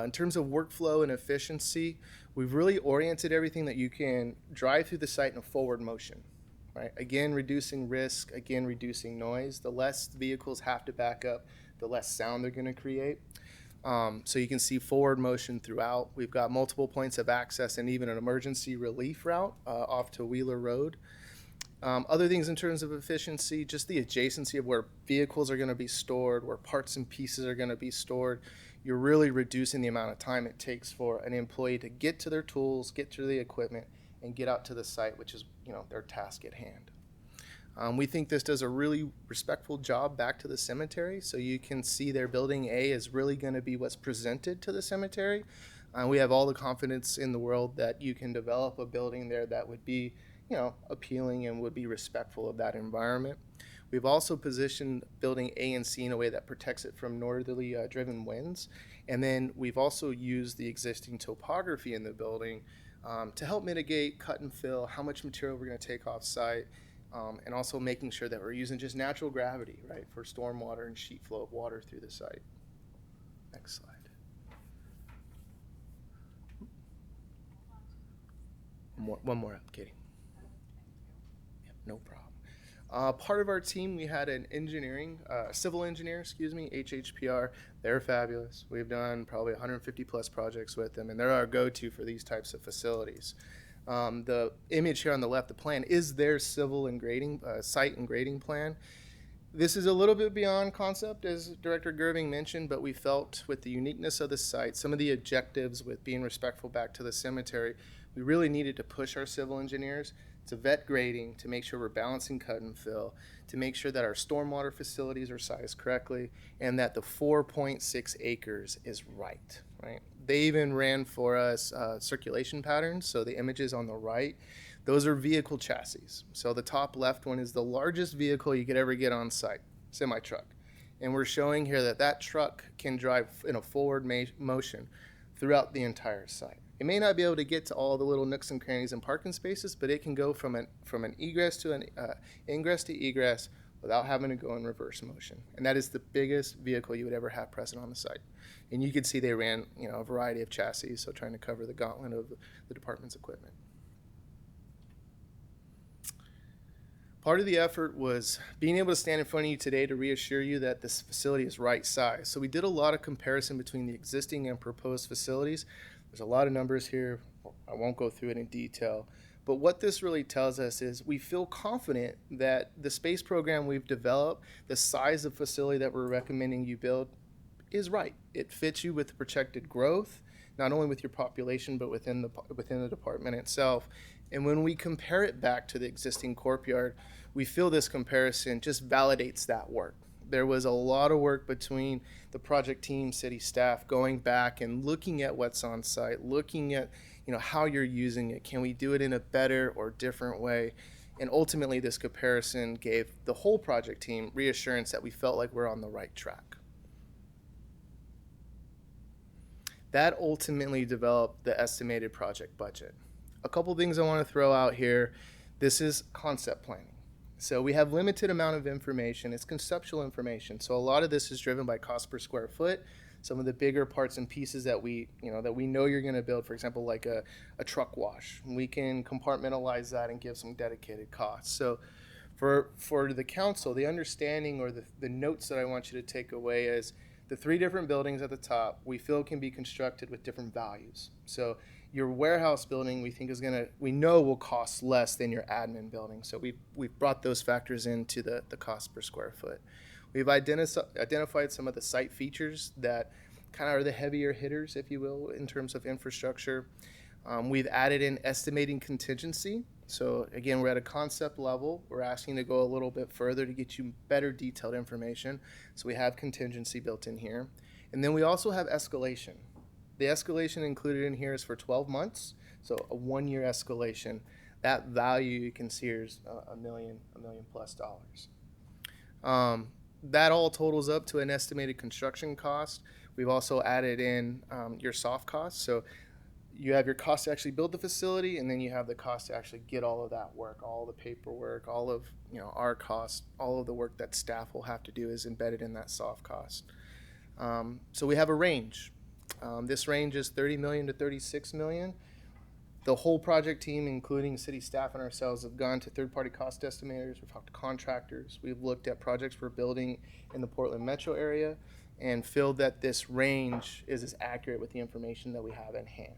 In terms of workflow and efficiency, we've really oriented everything that you can drive through the site in a forward motion. Right? Again, reducing risk, again, reducing noise. The less vehicles have to back up, the less sound they're going to create. So you can see forward motion throughout. We've got multiple points of access and even an emergency relief route off to Wheeler Road. Other things in terms of efficiency, just the adjacency of where vehicles are going to be stored, where parts and pieces are going to be stored. You're really reducing the amount of time it takes for an employee to get to their tools, get to the equipment, and get out to the site, which is their task at hand. We think this does a really respectful job back to the cemetery, so you can see their building A is really going to be what's presented to the cemetery. We have all the confidence in the world that you can develop a building there that would be appealing and would be respectful of that environment. We've also positioned building A and C in a way that protects it from northerly driven winds. And then we've also used the existing topography in the building to help mitigate cut and fill, how much material we're going to take off site, and also making sure that we're using just natural gravity, right, for stormwater and sheet flow of water through the site. Next slide. One more up, Katie. Yep, no problem. Part of our team, we had an civil engineer, HHPR. They're fabulous. We've done probably 150 plus projects with them, and they're our go-to for these types of facilities. The image here on the left, the plan, is their civil and grading, site and grading plan. This is a little bit beyond concept, as Director Gerving mentioned, but we felt with the uniqueness of the site, some of the objectives with being respectful back to the cemetery, we really needed to push our civil engineers to vet grading, to make sure we're balancing cut and fill, to make sure that our stormwater facilities are sized correctly, and that the 4.6 acres is right? They even ran for us circulation patterns, so the images on the right, those are vehicle chassis. So the top left one is the largest vehicle you could ever get on site, semi-truck. And we're showing here that that truck can drive in a forward motion throughout the entire site. It may not be able to get to all the little nooks and crannies and parking spaces, but it can go from an egress to an ingress to egress without having to go in reverse motion. And that is the biggest vehicle you would ever have present on the site. And you can see they ran a variety of chassis, so trying to cover the gauntlet of the department's equipment. Part of the effort was being able to stand in front of you today to reassure you that this facility is right size. So we did a lot of comparison between the existing and proposed facilities. There's a lot of numbers here. I won't go through it in detail, But what this really tells us is we feel confident that the space program we've developed, the size of facility that we're recommending you build, is right. It fits you with the projected growth, not only with your population, but within the department itself. And when we compare it back to the existing courtyard, we feel this comparison just validates that work. There was a lot of work between the project team, city staff, going back and looking at what's on site, looking at how you're using it. Can we do it in a better or different way? And ultimately, this comparison gave the whole project team reassurance that we felt like we're on the right track. That ultimately developed the estimated project budget. A couple things I want to throw out here. This is concept planning. So we have limited amount of information. It's conceptual information. So a lot of this is driven by cost per square foot. Some of the bigger parts and pieces that we know you're going to build, for example, like a truck wash. We can compartmentalize that and give some dedicated costs. So for the council, the understanding or the notes that I want you to take away is the 3 different buildings at the top we feel can be constructed with different values. So your warehouse building we know will cost less than your admin building. So we've brought those factors into the cost per square foot. We've identified some of the site features that kind of are the heavier hitters, if you will, in terms of infrastructure. We've added in estimating contingency. So again, we're at a concept level. We're asking to go a little bit further to get you better detailed information. So we have contingency built in here. And then we also have escalation. The escalation included in here is for 12 months. So a 1-year escalation. That value you can see here is $1 million plus. That all totals up to an estimated construction cost. We've also added in your soft costs. So you have your cost to actually build the facility, and then you have the cost to actually get all of that work, all the paperwork, all of our costs, all of the work that staff will have to do is embedded in that soft cost. So we have a range. This range is $30 million to $36 million. The whole project team, including city staff and ourselves, have gone to third-party cost estimators. We've talked to contractors. We've looked at projects we're building in the Portland metro area and feel that this range is as accurate with the information that we have in hand.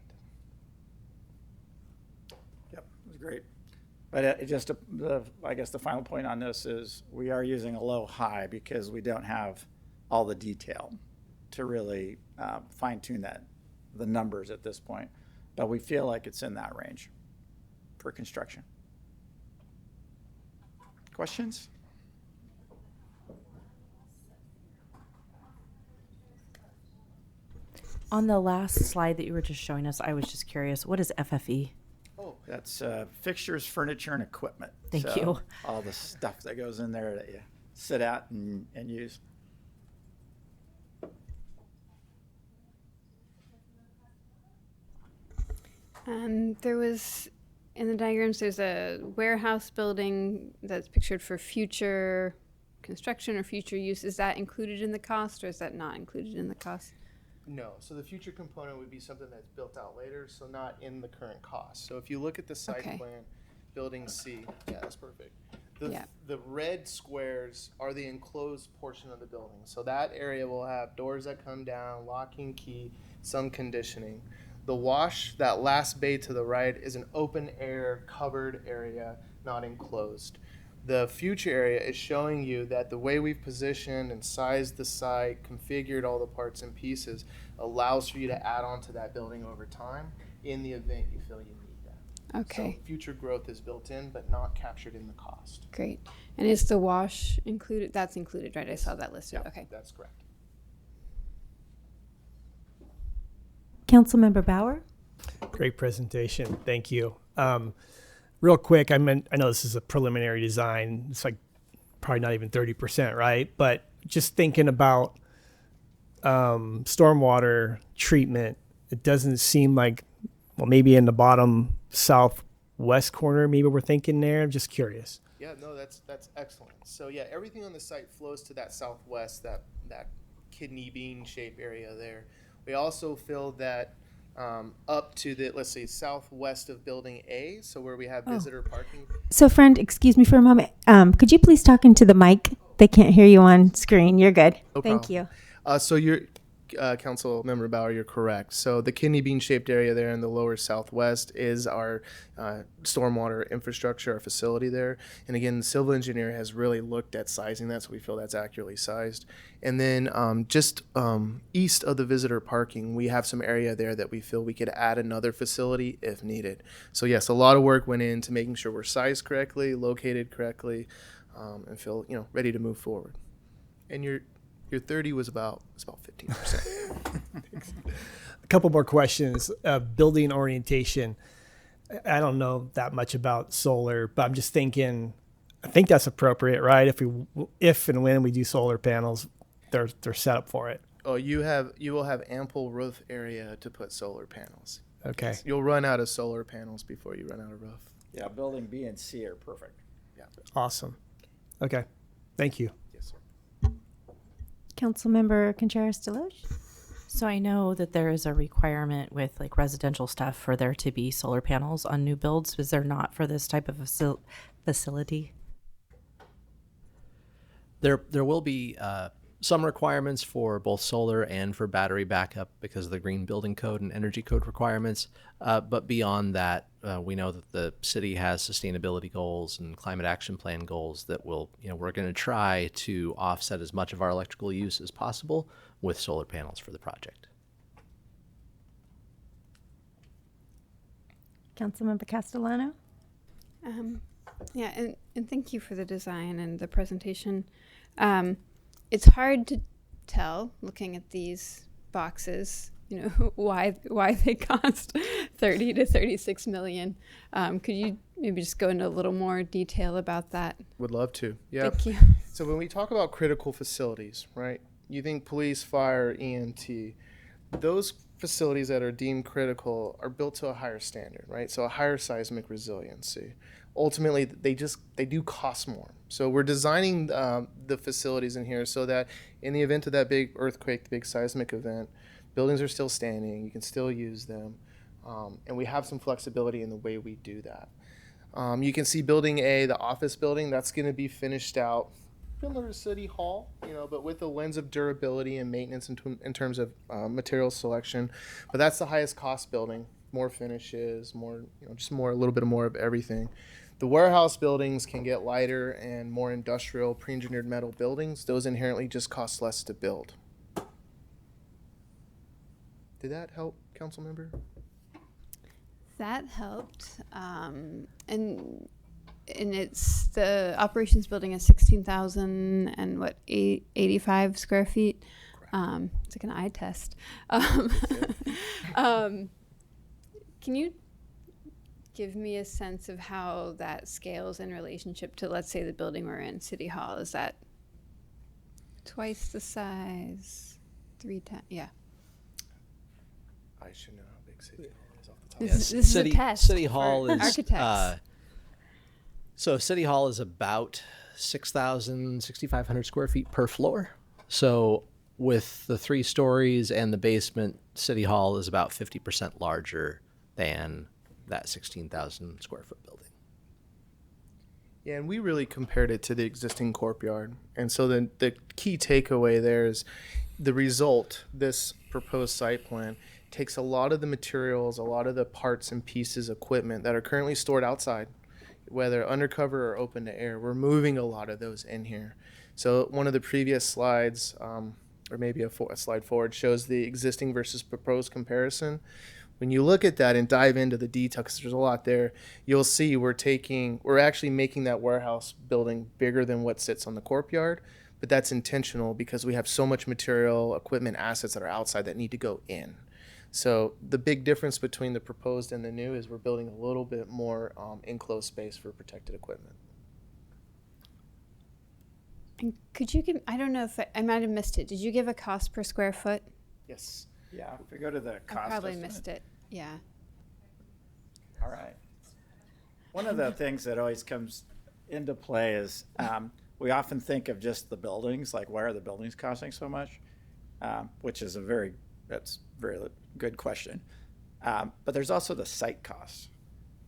Yep, it was great. But I guess the final point on this is we are using a low-high because we don't have all the detail to really fine-tune the numbers at this point. But we feel like it's in that range for construction. Questions? On the last slide that you were just showing us, I was just curious, what is FFE? Oh, that's fixtures, furniture, and equipment. Thank you. All the stuff that goes in there that you sit at and use. There was, in the diagrams, there's a warehouse building that's pictured for future construction or future use. Is that included in the cost, or is that not included in the cost? No. So the future component would be something that's built out later, so not in the current cost. So if you look at the site plan, building C, yeah, that's perfect. The red squares are the enclosed portion of the building. So that area will have doors that come down, lock and key, some conditioning. The wash, that last bay to the right, is an open air covered area, not enclosed. The future area is showing you that the way we've positioned and sized the site, configured all the parts and pieces, allows for you to add on to that building over time in the event you feel you need that. Okay. So future growth is built in, but not captured in the cost. Great. And is the wash included? That's included, right? I saw that listed. Yeah, okay. That's correct. Councilmember Bauer? Great presentation. Thank you. Real quick, I know this is a preliminary design. It's like probably not even 30%, right? But just thinking about stormwater treatment, it doesn't seem like, well, maybe in the bottom southwest corner, maybe we're thinking there. I'm just curious. Yeah, no, that's excellent. So yeah, everything on the site flows to that southwest, that kidney bean shape area there. We also feel that up to the, let's say, southwest of building A, so where we have visitor parking. So friend, excuse me for a moment. Could you please talk into the mic? They can't hear you on screen. You're good. No Thank problem. you. So Council Member Bauer, you're correct. So the kidney bean shaped area there in the lower southwest is our stormwater infrastructure, our facility there. And again, the civil engineer has really looked at sizing that, so we feel that's accurately sized. And then just east of the visitor parking, we have some area there that we feel we could add another facility if needed. So yes, a lot of work went into making sure we're sized correctly, located correctly, and feel ready to move forward. And your 30 was about 15%. A couple more questions. Building orientation. I don't know that much about solar, but I'm just thinking, I think that's appropriate, right? If and when we do solar panels, they're set up for it. Oh, you will have ample roof area to put solar panels. Okay. You'll run out of solar panels before you run out of roof. Yeah, building B and C are perfect. Yeah. Awesome. Okay. Thank you. Yes, sir. Councilmember Contreras-Deloche? So I know that there is a requirement with like residential stuff for there to be solar panels on new builds. Is there not for this type of facility? There will be some requirements for both solar and for battery backup because of the Green Building Code and Energy Code requirements. But beyond that, we know that the city has sustainability goals and climate action plan goals that we're going to try to offset as much of our electrical use as possible with solar panels for the project. Councilmember Castellano? Yeah, and thank you for the design and the presentation. It's hard to tell looking at these boxes, why they cost 30 to 36 million. Could you maybe just go into a little more detail about that? Would love to. Yeah. Thank you. So when we talk about critical facilities, right? You think police, fire, EMT, those facilities that are deemed critical are built to a higher standard, right? So a higher seismic resiliency. Ultimately, they do cost more. So we're designing the facilities in here so that in the event of that big earthquake, the big seismic event, buildings are still standing, you can still use them, and we have some flexibility in the way we do that. You can see building A, the office building, that's going to be finished out similar to City Hall, but with a lens of durability and maintenance in terms of material selection. But that's the highest cost building, more finishes, more, a little bit more of everything. The warehouse buildings can get lighter and more industrial, pre-engineered metal buildings. Those inherently just cost less to build. Did that help, council member? That helped. And it's the operations building is 16,000 and what, 85 square feet. It's like an eye test. Can you give me a sense of how that scales in relationship to, let's say, the building we're in, City Hall? Is that twice the size, 3 times? Yeah. I should know how big City Hall is off the top. This is a test City Hall for is architects. So City Hall is about 6,500 square feet per floor. So with the 3 stories and the basement, City Hall is about 50% larger than that 16,000 square foot building. Yeah, and we really compared it to the existing courtyard. And so the key takeaway there is the result, this proposed site plan, takes a lot of the materials, a lot of the parts and pieces, equipment that are currently stored outside, whether undercover or open to air. We're moving a lot of those in here. So one of the previous slides, or maybe a slide forward, shows the existing versus proposed comparison. When you look at that and dive into the detail, because there's a lot there, you'll see we're actually making that warehouse building bigger than what sits on the courtyard, but that's intentional because we have so much material, equipment, assets that are outside that need to go in. So the big difference between the proposed and the new is we're building a little bit more enclosed space for protected equipment. And could you give, I don't know if I might have missed it. Did you give a cost per square foot? Yes. Yeah, if we go to the cost I probably estimate. missed it. Yeah. All right. One of the things that always comes into play is we often think of just the buildings, like why are the buildings costing so much? Which is that's a very good question. But there's also the site cost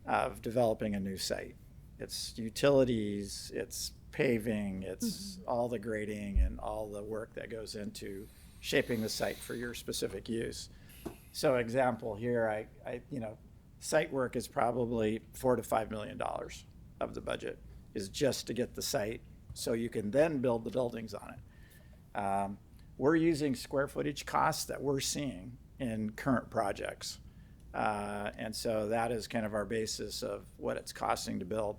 of developing a new site. It's utilities, it's paving, it's all the grading and all the work that goes into shaping the site for your specific use. So example here, site work is probably $4 to $5 million of the budget is just to get the site so you can then build the buildings on it. We're using square footage costs that we're seeing in current projects. And so that is kind of our basis of what it's costing to build.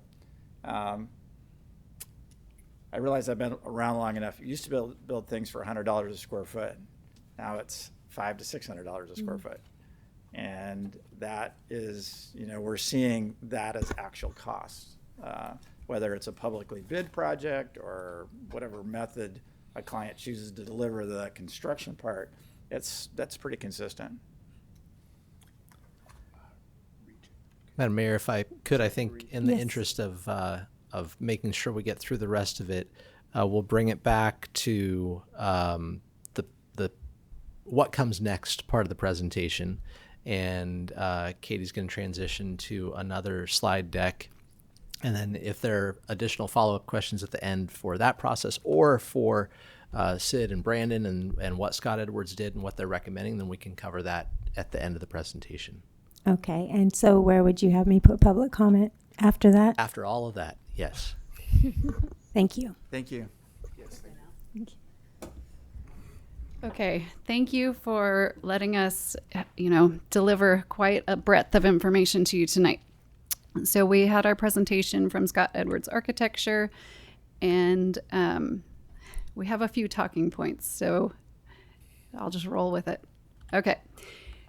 I realize I've been around long enough. You used to build things for $100 a square foot. Now it's $500 to $600 a square foot. And that is, we're seeing that as actual costs, whether it's a publicly bid project or whatever method a client chooses to deliver the construction part. That's pretty consistent. Madam Mayor, if I could, I think in the Yes. interest of making sure we get through the rest of it, we'll bring it back to the what comes next part of the presentation, and Katie's going to transition to another slide deck, and then if there are additional follow-up questions at the end for that process or for Sid and Brandon and what Scott Edwards did and what they're recommending, then we can cover that at the end of the presentation. Okay, and so where would you have me put public comment after that? After all of that, yes. Thank you. Thank you. Okay, thank you for letting us, deliver quite a breadth of information to you tonight. So we had our presentation from Scott Edwards Architecture, and we have a few talking points, so I'll just roll with it. Okay.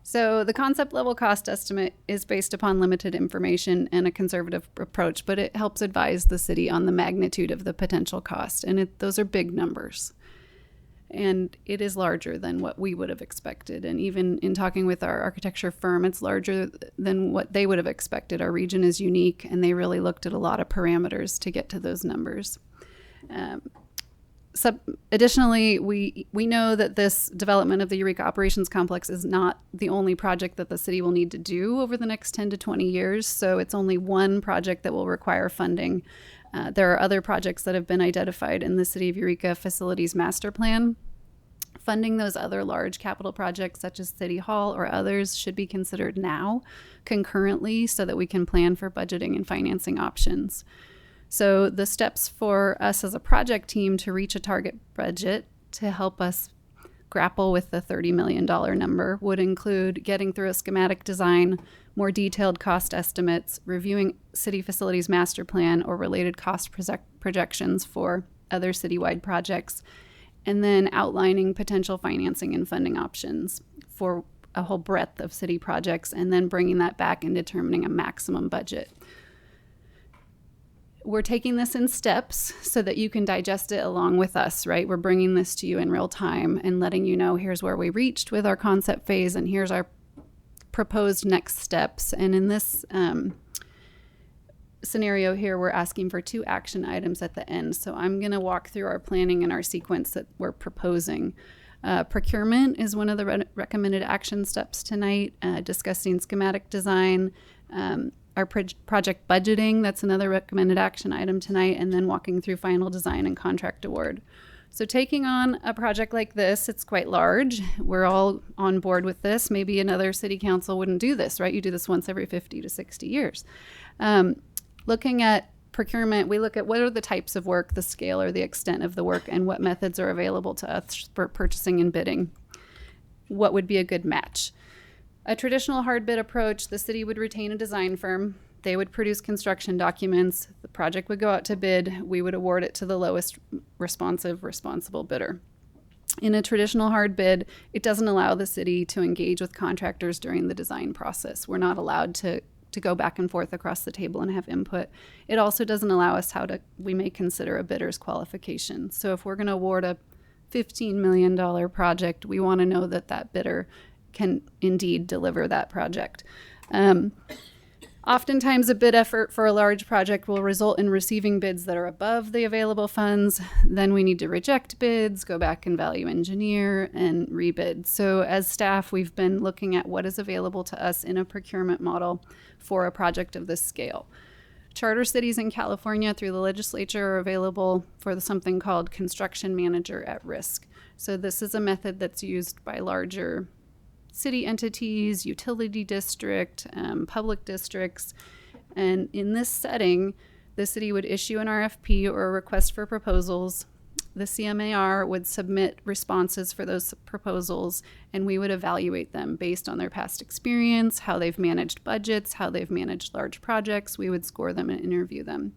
So the concept level cost estimate is based upon limited information and a conservative approach, but it helps advise the city on the magnitude of the potential cost. And those are big numbers. And it is larger than what we would have expected. And even in talking with our architecture firm, it's larger than what they would have expected. Our region is unique, and they really looked at a lot of parameters to get to those numbers. Additionally, we know that this development of the Eureka Operations Complex is not the only project that the city will need to do over the next 10 to 20 years. So it's only one project that will require funding. There are other projects that have been identified in the City of Eureka Facilities Master Plan. Funding those other large capital projects such as City Hall or others should be considered now concurrently so that we can plan for budgeting and financing options. So the steps for us as a project team to reach a target budget to help us grapple with the $30 million number would include getting through a schematic design, more detailed cost estimates, reviewing city facilities master plan or related cost projections for other citywide projects, and then outlining potential financing and funding options for a whole breadth of city projects, and then bringing that back and determining a maximum budget. We're taking this in steps so that you can digest it along with us, right? We're bringing this to you in real time and letting you know here's where we reached with our concept phase and here's our proposed next steps. And in this scenario here, we're asking for 2 action items at the end. So I'm going to walk through our planning and our sequence that we're proposing. Procurement is one of the recommended action steps tonight, discussing schematic design, our project budgeting, that's another recommended action item tonight, and then walking through final design and contract award. So taking on a project like this, it's quite large. We're all on board with this. Maybe another city council wouldn't do this, right? You do this once every 50 to 60 years. Looking at procurement, we look at what are the types of work, the scale or the extent of the work, and what methods are available to us for purchasing and bidding. What would be a good match? A traditional hard bid approach, the city would retain a design firm. They would produce construction documents. The project would go out to bid. We would award it to the lowest responsible bidder. In a traditional hard bid, it doesn't allow the city to engage with contractors during the design process. We're not allowed to go back and forth across the table and have input. It also doesn't allow us we may consider a bidder's qualification. So if we're going to award a $15 million project, we want to know that that bidder can indeed deliver that project. Oftentimes a bid effort for a large project will result in receiving bids that are above the available funds. Then we need to reject bids, go back and value engineer, and rebid. So as staff, we've been looking at what is available to us in a procurement model for a project of this scale. Charter cities in California through the legislature are available for something called construction manager at risk. So this is a method that's used by larger city entities, utility district, public districts. And in this setting, the city would issue an RFP or a request for proposals. The CMAR would submit responses for those proposals, and we would evaluate them based on their past experience, how they've managed budgets, how they've managed large projects. We would score them and interview them.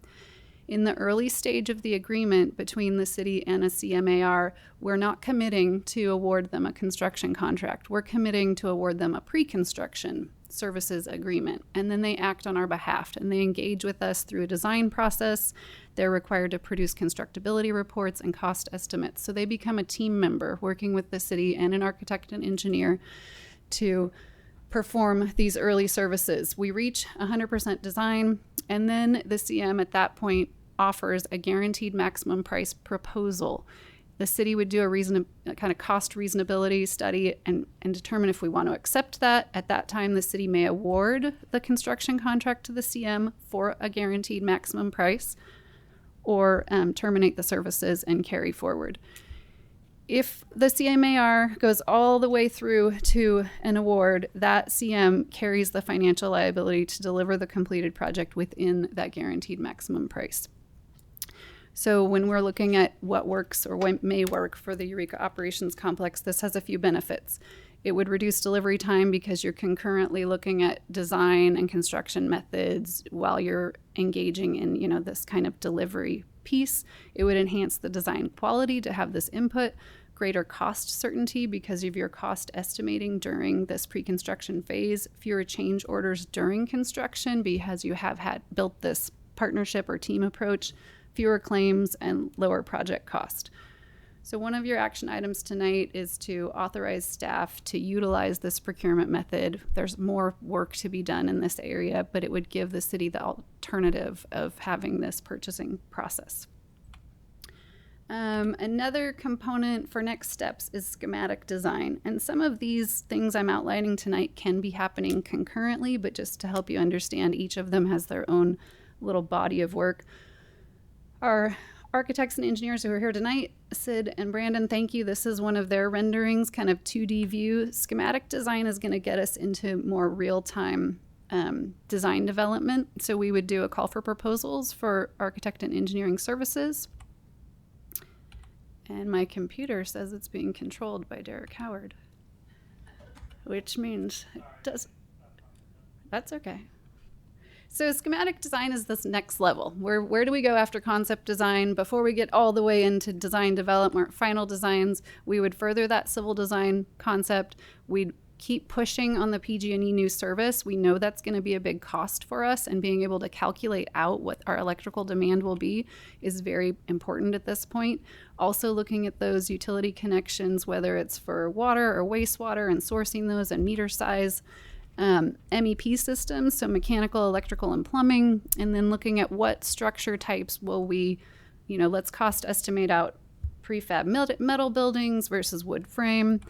In the early stage of the agreement between the city and a CMAR, we're not committing to award them a construction contract. We're committing to award them a pre-construction services agreement. And then they act on our behalf and they engage with us through a design process. They're required to produce constructability reports and cost estimates. So they become a team member working with the city and an architect and engineer to perform these early services. We reach 100% design, and then the CM at that point offers a guaranteed maximum price proposal. The city would do a kind of cost reasonability study and determine if we want to accept that. At that time, the city may award the construction contract to the CM for a guaranteed maximum price, or terminate the services and carry forward. If the CMAR goes all the way through to an award, that CM carries the financial liability to deliver the completed project within that guaranteed maximum price. So when we're looking at what works or what may work for the Eureka Operations Complex, this has a few benefits. It would reduce delivery time because you're concurrently looking at design and construction methods while you're engaging in, this kind of delivery piece. It would enhance the design quality to have this input, greater cost certainty because of your cost estimating during this pre-construction phase, fewer change orders during construction because you have built this partnership or team approach, fewer claims, and lower project cost. So one of your action items tonight is to authorize staff to utilize this procurement method. There's more work to be done in this area, but it would give the city the alternative of having this purchasing process. Another component for next steps is schematic design. And some of these things I'm outlining tonight can be happening concurrently, but just to help you understand, each of them has their own little body of work. Our architects and engineers who are here tonight, Sid and Brandon, thank you. This is one of their renderings, kind of 2D view. Schematic design is going to get us into more real-time design development. So we would do a call for proposals for architect and engineering services. And my computer says it's being controlled by Derek Howard, which means it does. That's okay. So schematic design is this next level. Where do we go after concept design? Before we get all the way into design development, final designs, we would further that civil design concept. We'd keep pushing on the PG&E new service. We know that's going to be a big cost for us, and being able to calculate out what our electrical demand will be is very important at this point. Also looking at those utility connections, whether it's for water or wastewater, and sourcing those and meter size. MEP systems, so mechanical, electrical, and plumbing, and then looking at what structure types will we, let's cost estimate out prefab metal buildings versus wood frame.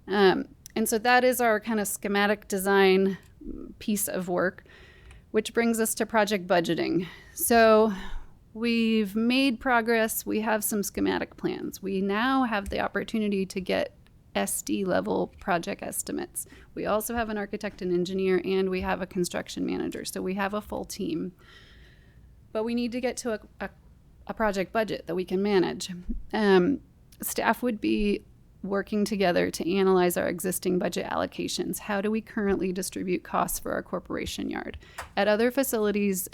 And so that is our kind of schematic design piece of work, which brings us to project budgeting. So we've made progress. We have some schematic plans. We now have the opportunity to get SD level project estimates. We also have an architect and engineer, and we have a construction manager. So we have a full team. But we need to get to a project budget that we can manage. Staff would be working together to analyze our existing budget allocations. How do we currently distribute costs for our corporation yard? At other facilities,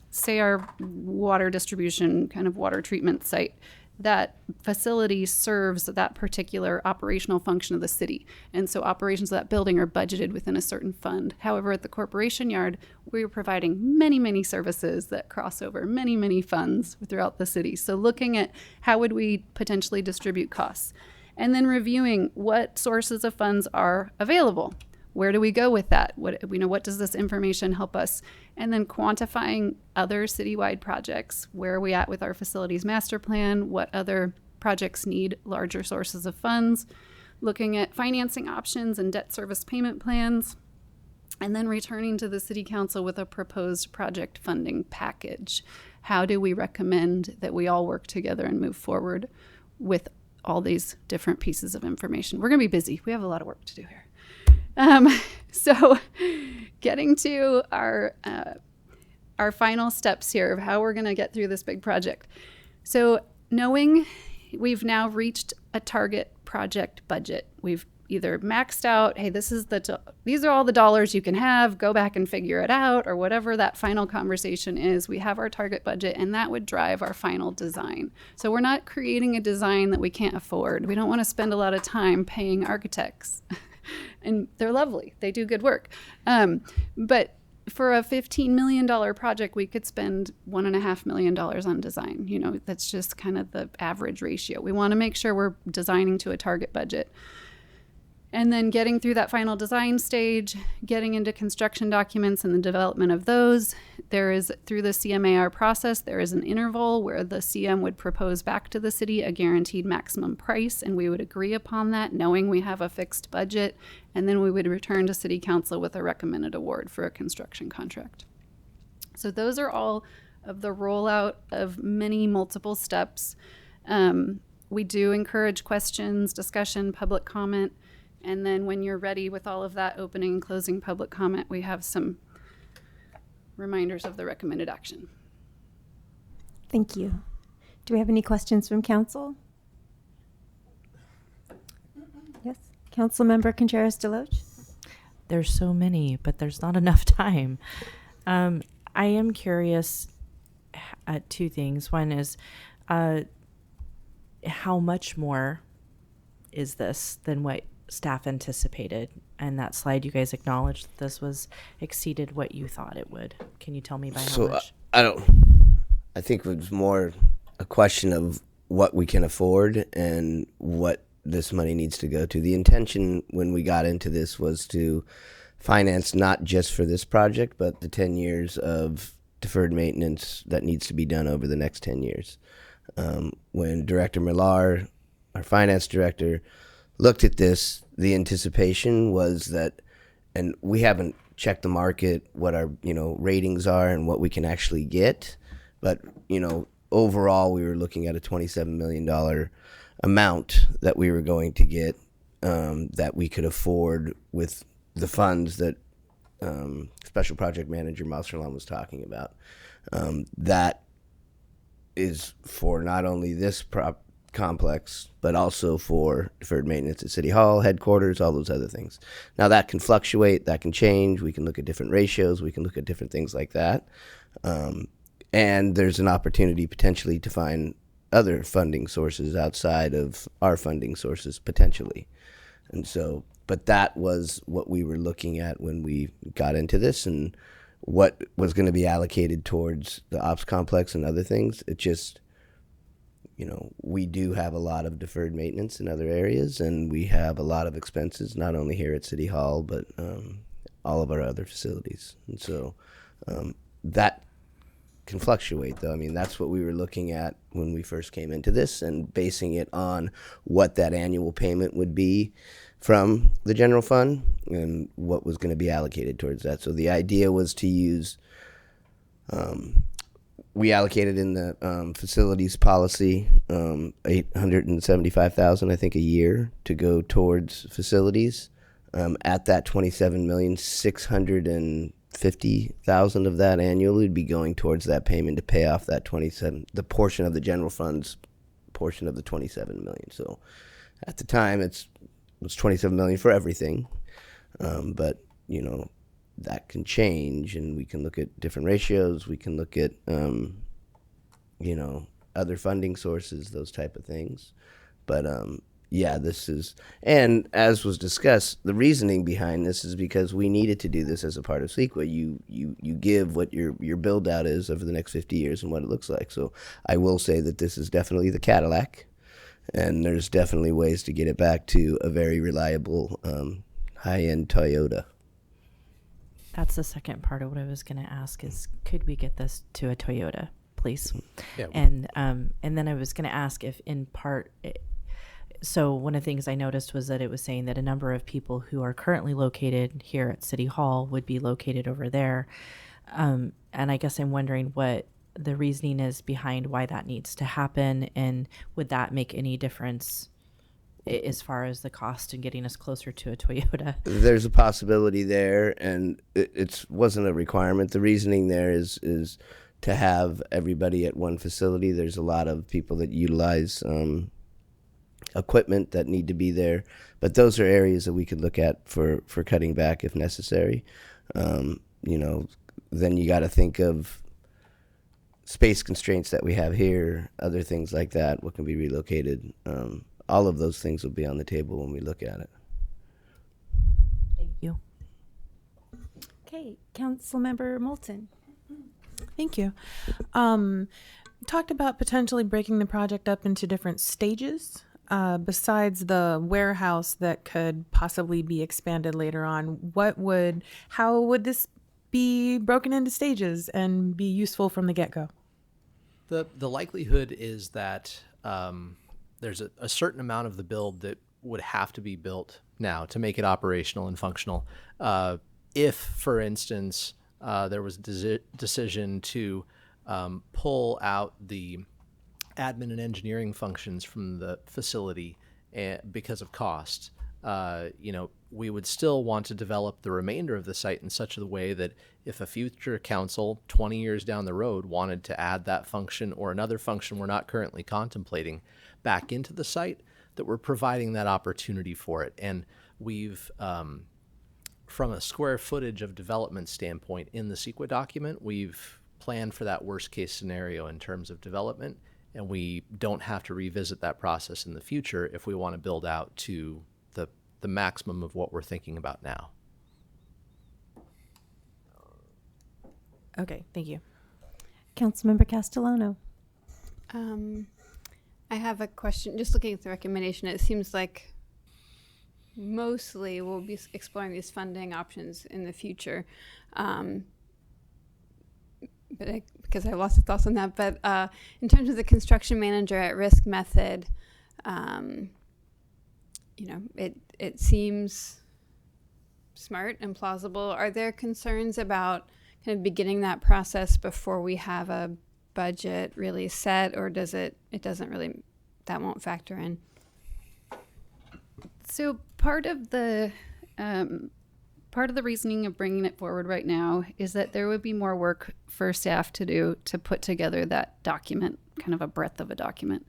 say our water distribution, kind of water treatment site, that facility serves that particular operational function of the city. And so operations of that building are budgeted within a certain fund. However, at the corporation yard, we're providing many, many services that cross over many, many funds throughout the city. So looking at how would we potentially distribute costs, and then reviewing what sources of funds are available. Where do we go with that? What does this information help us? And then quantifying other citywide projects. Where are we at with our facilities master plan? What other projects need larger sources of funds? Looking at financing options and debt service payment plans. And then returning to the city council with a proposed project funding package. How do we recommend that we all work together and move forward with all these different pieces of information. We're going to be busy. We have a lot of work to do here. So getting to our final steps here of how we're going to get through this big project. So knowing we've now reached a target project budget, we've either maxed out, hey, these are all the dollars you can have, go back and figure it out, or whatever that final conversation is. We have our target budget, and that would drive our final design. So we're not creating a design that we can't afford. We don't want to spend a lot of time paying architects. And they're lovely. They do good work. But for a $15 million project, we could spend $1.5 million on design. You know, that's just kind of the average ratio. We want to make sure we're designing to a target budget. And then getting through that final design stage, getting into construction documents and the development of those. There is, through the CMAR process, there is an interval where the CM would propose back to the city a guaranteed maximum price, and we would agree upon that, knowing we have a fixed budget, and then we would return to city council with a recommended award for a construction contract. So those are all of the rollout of many multiple steps. We do encourage questions, discussion, public comment. And then when you're ready with all of that opening and closing public comment, we have some reminders of the recommended action. Thank you. Do we have any questions from council? Yes. Councilmember Contreras-Deloche? There's so many, but there's not enough time. I am curious at two things. One is how much more is this than what staff anticipated? And that slide, you guys acknowledged that this was exceeded what you thought it would. Can you tell me by how much? I think it was more a question of what we can afford and what this money needs to go to. The intention when we got into this was to finance not just for this project, but the 10 years of deferred maintenance that needs to be done over the next 10 years. When Director Millar, our finance director, looked at this, the anticipation was that, and we haven't checked the market, what our, ratings are and what we can actually get. But, overall, we were looking at a $27 million amount that we were going to get, that we could afford with the funds that Special Project Manager Mausserland was talking about. That is for not only this complex, but also for deferred maintenance at City Hall, headquarters, all those other things. Now that can fluctuate, that can change. We can look at different ratios. We can look at different things like that. And there's an opportunity potentially to find other funding sources outside of our funding sources potentially. And so, but that was what we were looking at when we got into this and what was going to be allocated towards the ops complex and other things. It just, we do have a lot of deferred maintenance in other areas, and we have a lot of expenses, not only here at City Hall, but all of our other facilities. And so that can fluctuate, though. I mean, that's what we were looking at when we first came into this and basing it on what that annual payment would be from the general fund and what was going to be allocated towards that. So the idea was to use we allocated in the facilities policy $875,000, I think, a year to go towards facilities. At that $27,650,000 of that annually would be going towards that payment to pay off that the portion of the general fund's portion of the $27 million. So at the time, it was $27 million for everything, but that can change, and we can look at different ratios. We can look at, other funding sources, those type of things. But, this is, and as was discussed, the reasoning behind this is because we needed to do this as a part of CEQA. You give what your build out is over the next 50 years and what it looks like. So I will say that this is definitely the Cadillac, and there's definitely ways to get it back to a very reliable, high-end Toyota. That's the second part of what I was going to ask is, could we get this to a Toyota, please? Yeah. And then I was going to ask if in part, so one of the things I noticed was that it was saying that a number of people who are currently located here at City Hall would be located over there. And I guess I'm wondering what the reasoning is behind why that needs to happen, and would that make any difference as far as the cost and getting us closer to a Toyota? There's a possibility there, and it wasn't a requirement. The reasoning there is to have everybody at one facility. There's a lot of people that utilize equipment that need to be there, but those are areas that we could look at for cutting back if necessary. Then you got to think of space constraints that we have here, other things like that, what can be relocated. All of those things will be on the table when we look at it. Thank you. Okay, Councilmember Moulton. Thank you. Talked about potentially breaking the project up into different stages. Besides the warehouse that could possibly be expanded later on, how would this be broken into stages and be useful from the get-go? The likelihood is that there's a certain amount of the build that would have to be built now to make it operational and functional. If, for instance, there was a decision to pull out the admin and engineering functions from the facility because of cost, we would still want to develop the remainder of the site in such a way that if a future council 20 years down the road wanted to add that function or another function we're not currently contemplating back into the site, that we're providing that opportunity for it. And we've, from a square footage of development standpoint in the CEQA document, we've planned for that worst case scenario in terms of development, and we don't have to revisit that process in the future if we want to build out to the maximum of what we're thinking about now. Okay, thank you. Councilmember Castellano. I have a question. Just looking at the recommendation, it seems like mostly we'll be exploring these funding options in the future. Because I lost the thoughts on that. But in terms of the construction manager at risk method, it seems smart and plausible. Are there concerns about kind of beginning that process before we have a budget really set, or that won't factor in? So part of the reasoning of bringing it forward right now is that there would be more work for staff to do to put together that document, kind of a breadth of a document.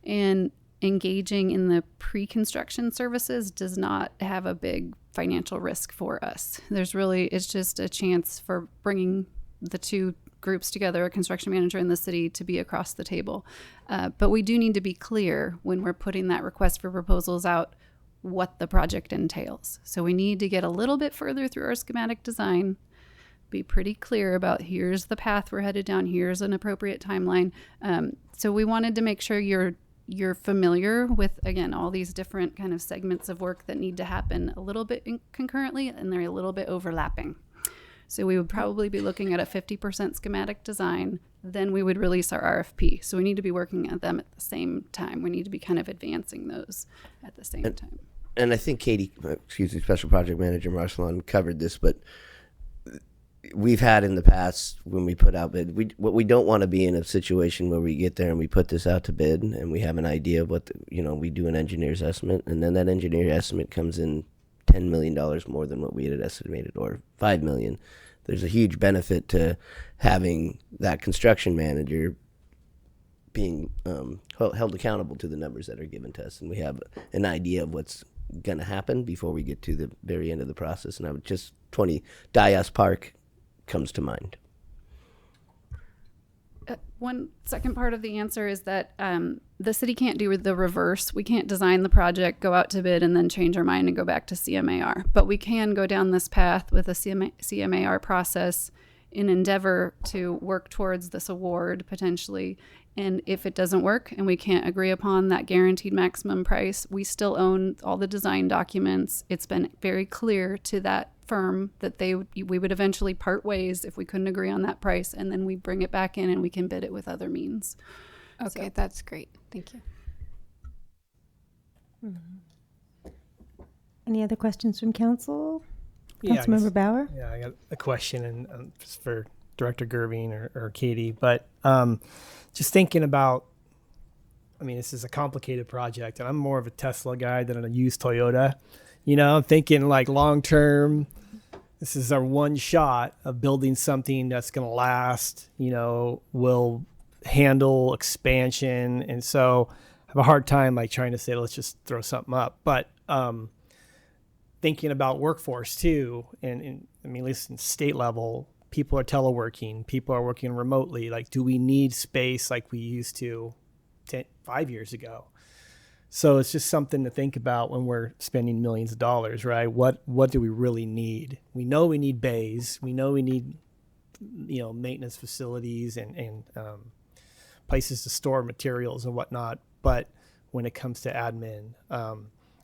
And engaging in the pre-construction services does not have a big financial risk for us. It's just a chance for bringing the two groups together, a construction manager in the city, to be across the table. But we do need to be clear when we're putting that request for proposals out what the project entails. So we need to get a little bit further through our schematic design, be pretty clear about here's the path we're headed down, here's an appropriate timeline. So we wanted to make sure you're familiar with, again, all these different kind of segments of work that need to happen a little bit concurrently, and they're a little bit overlapping. So we would probably be looking at a 50% schematic design, then we would release our RFP. So we need to be working at them at the same time. We need to be kind of advancing those at the same time. And I think Special Project Manager Marcelon covered this, but we've had in the past when we put out bid, what we don't want to be in a situation where we get there and we put this out to bid and we have an idea of what, we do an engineer's estimate, and then that engineer estimate comes in $10 million more than what we had estimated, or $5 million. There's a huge benefit to having that construction manager being held accountable to the numbers that are given to us, and we have an idea of what's going to happen before we get to the very end of the process. And I would just 20 Dias Park comes to mind. One second part of the answer is that the city can't do the reverse. We can't design the project, go out to bid, and then change our mind and go back to CMAR. But we can go down this path with a CMAR process in endeavor to work towards this award potentially. And if it doesn't work and we can't agree upon that guaranteed maximum price, we still own all the design documents. It's been very clear to that firm that we would eventually part ways if we couldn't agree on that price, and then we bring it back in and we can bid it with other means. Okay, So that's great. Thank you. Any other questions from council? Yeah, Councilmember Bauer? Yeah, I got a question, and just for Director Gerving or Katie, but just thinking about, I mean, this is a complicated project, and I'm more of a Tesla guy than a used Toyota. You know, I'm thinking like long term, this is our one shot of building something that's going to last, you know, will handle expansion. And so I have a hard time like trying to say, let's just throw something up. But thinking about workforce too, and I mean, at least in state level, people are teleworking, people are working remotely. Like, do we need space like we used to 5 years ago? So it's just something to think about when we're spending millions of dollars, right? What do we really need? We know we need bays. We know we need, you know, maintenance facilities and places to store materials and whatnot. But when it comes to admin,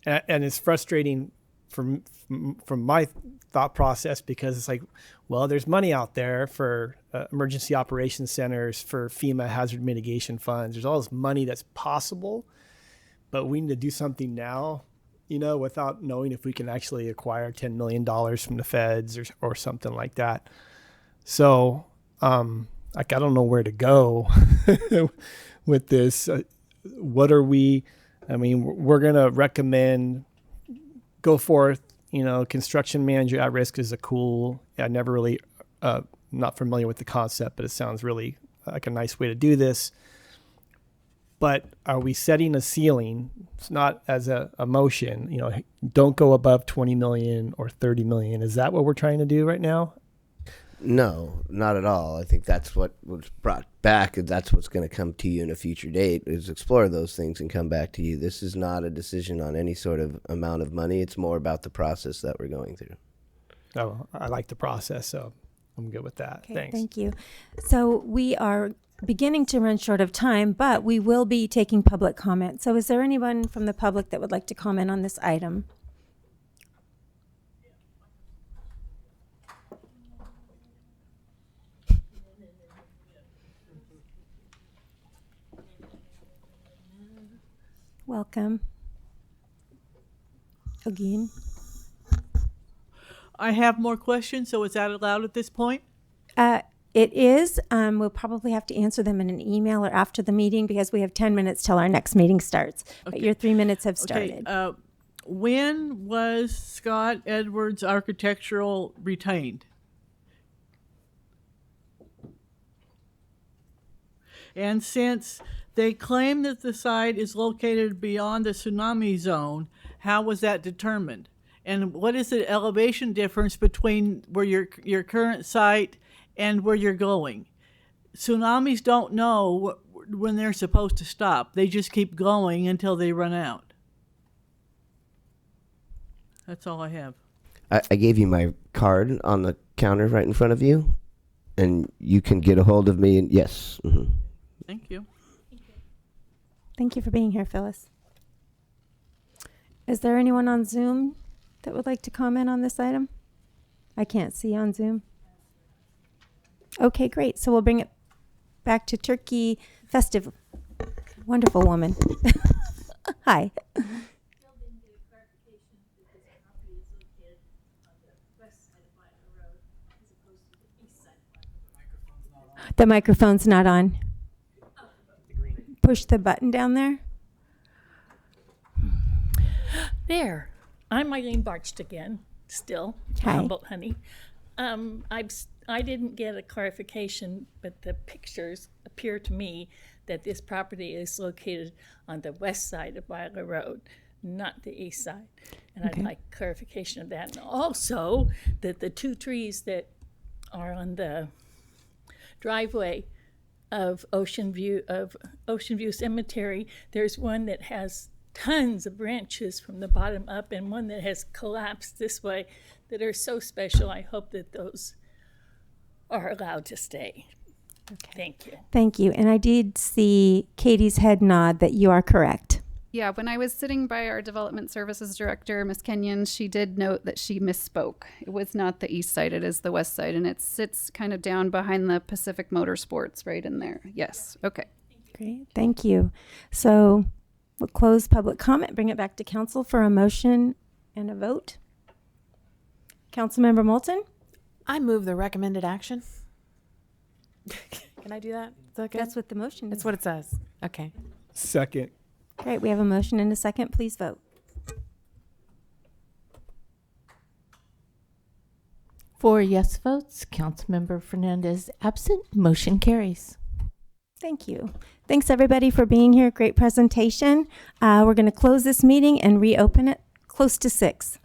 and it's frustrating from my thought process, because it's like, well, there's money out there for emergency operations centers, for FEMA hazard mitigation funds. There's all this money that's possible, but we need to do something now, you know, without knowing if we can actually acquire $10 million from the feds or something like that. So, like, I don't know where to go with this. What are we, I mean, we're going to recommend go forth, you know, construction manager at risk is a cool, I never really, not familiar with the concept, but it sounds really like a nice way to do this. But are we setting a ceiling? It's not as a motion, you know, don't go above 20 million or 30 million. Is that what we're trying to do right now? No, not at all. I think that's what was brought back, and that's what's going to come to you in a future date, is explore those things and come back to you. This is not a decision on any sort of amount of money. It's more about the process that we're going through. Oh, I like the process, so I'm good with that. Okay, Thanks. thank you. So we are beginning to run short of time, but we will be taking public comment. So is there anyone from the public that would like to comment on this item? Welcome. Again. I have more questions, so is that allowed at this point? It is. We'll probably have to answer them in an email or after the meeting, because we have 10 minutes till our next meeting starts. But your 3 minutes have started. Okay. When was Scott Edwards Architectural retained? And since they claim that the site is located beyond the tsunami zone, how was that determined? And what is the elevation difference between where your current site and where you're going? Tsunamis don't know when they're supposed to stop. They just keep going until they run out. That's all I have. I gave you my card on the counter right in front of you, and you can get a hold of me. And yes. Mm-hmm. Thank you. Thank you for being here, Phyllis. Is there anyone on Zoom that would like to comment on this item? I can't see on Zoom. Okay, great. So we'll bring it back to Turkey Festive. Wonderful woman. Hi. The microphone's not on. Push the button down there. There. I'm Eileen Barched again, still. Hi. Humboldt, honey. I didn't get a clarification, but the pictures appear to me that this property is located on the west side of Weiler Road, not the east side. And Okay. I'd like clarification of that. And also that the two trees that are on the driveway of Ocean View Cemetery, there's one that has tons of branches from the bottom up and one that has collapsed this way that are so special. I hope that those are allowed to stay. Okay. Thank you. Thank you. And I did see Katie's head nod that you are correct. Yeah, when I was sitting by our development services director, Ms. Kenyon, she did note that she misspoke. It was not the east side, it is the west side, and it sits kind of down behind the Pacific Motorsports right in there. Yes, okay. Great. Thank you. So we'll close public comment, bring it back to council for a motion and a vote. Councilmember Moulton? I move the recommended action. Can I do that? Is that good? That's what the motion That's is. what it says. Okay. Second. Great, we have a motion and a second. Please vote. 4 yes votes. Councilmember Fernandez absent. Motion carries. Thank you. Thanks, everybody, for being here. Great presentation. We're going to close this meeting and reopen it close to 6.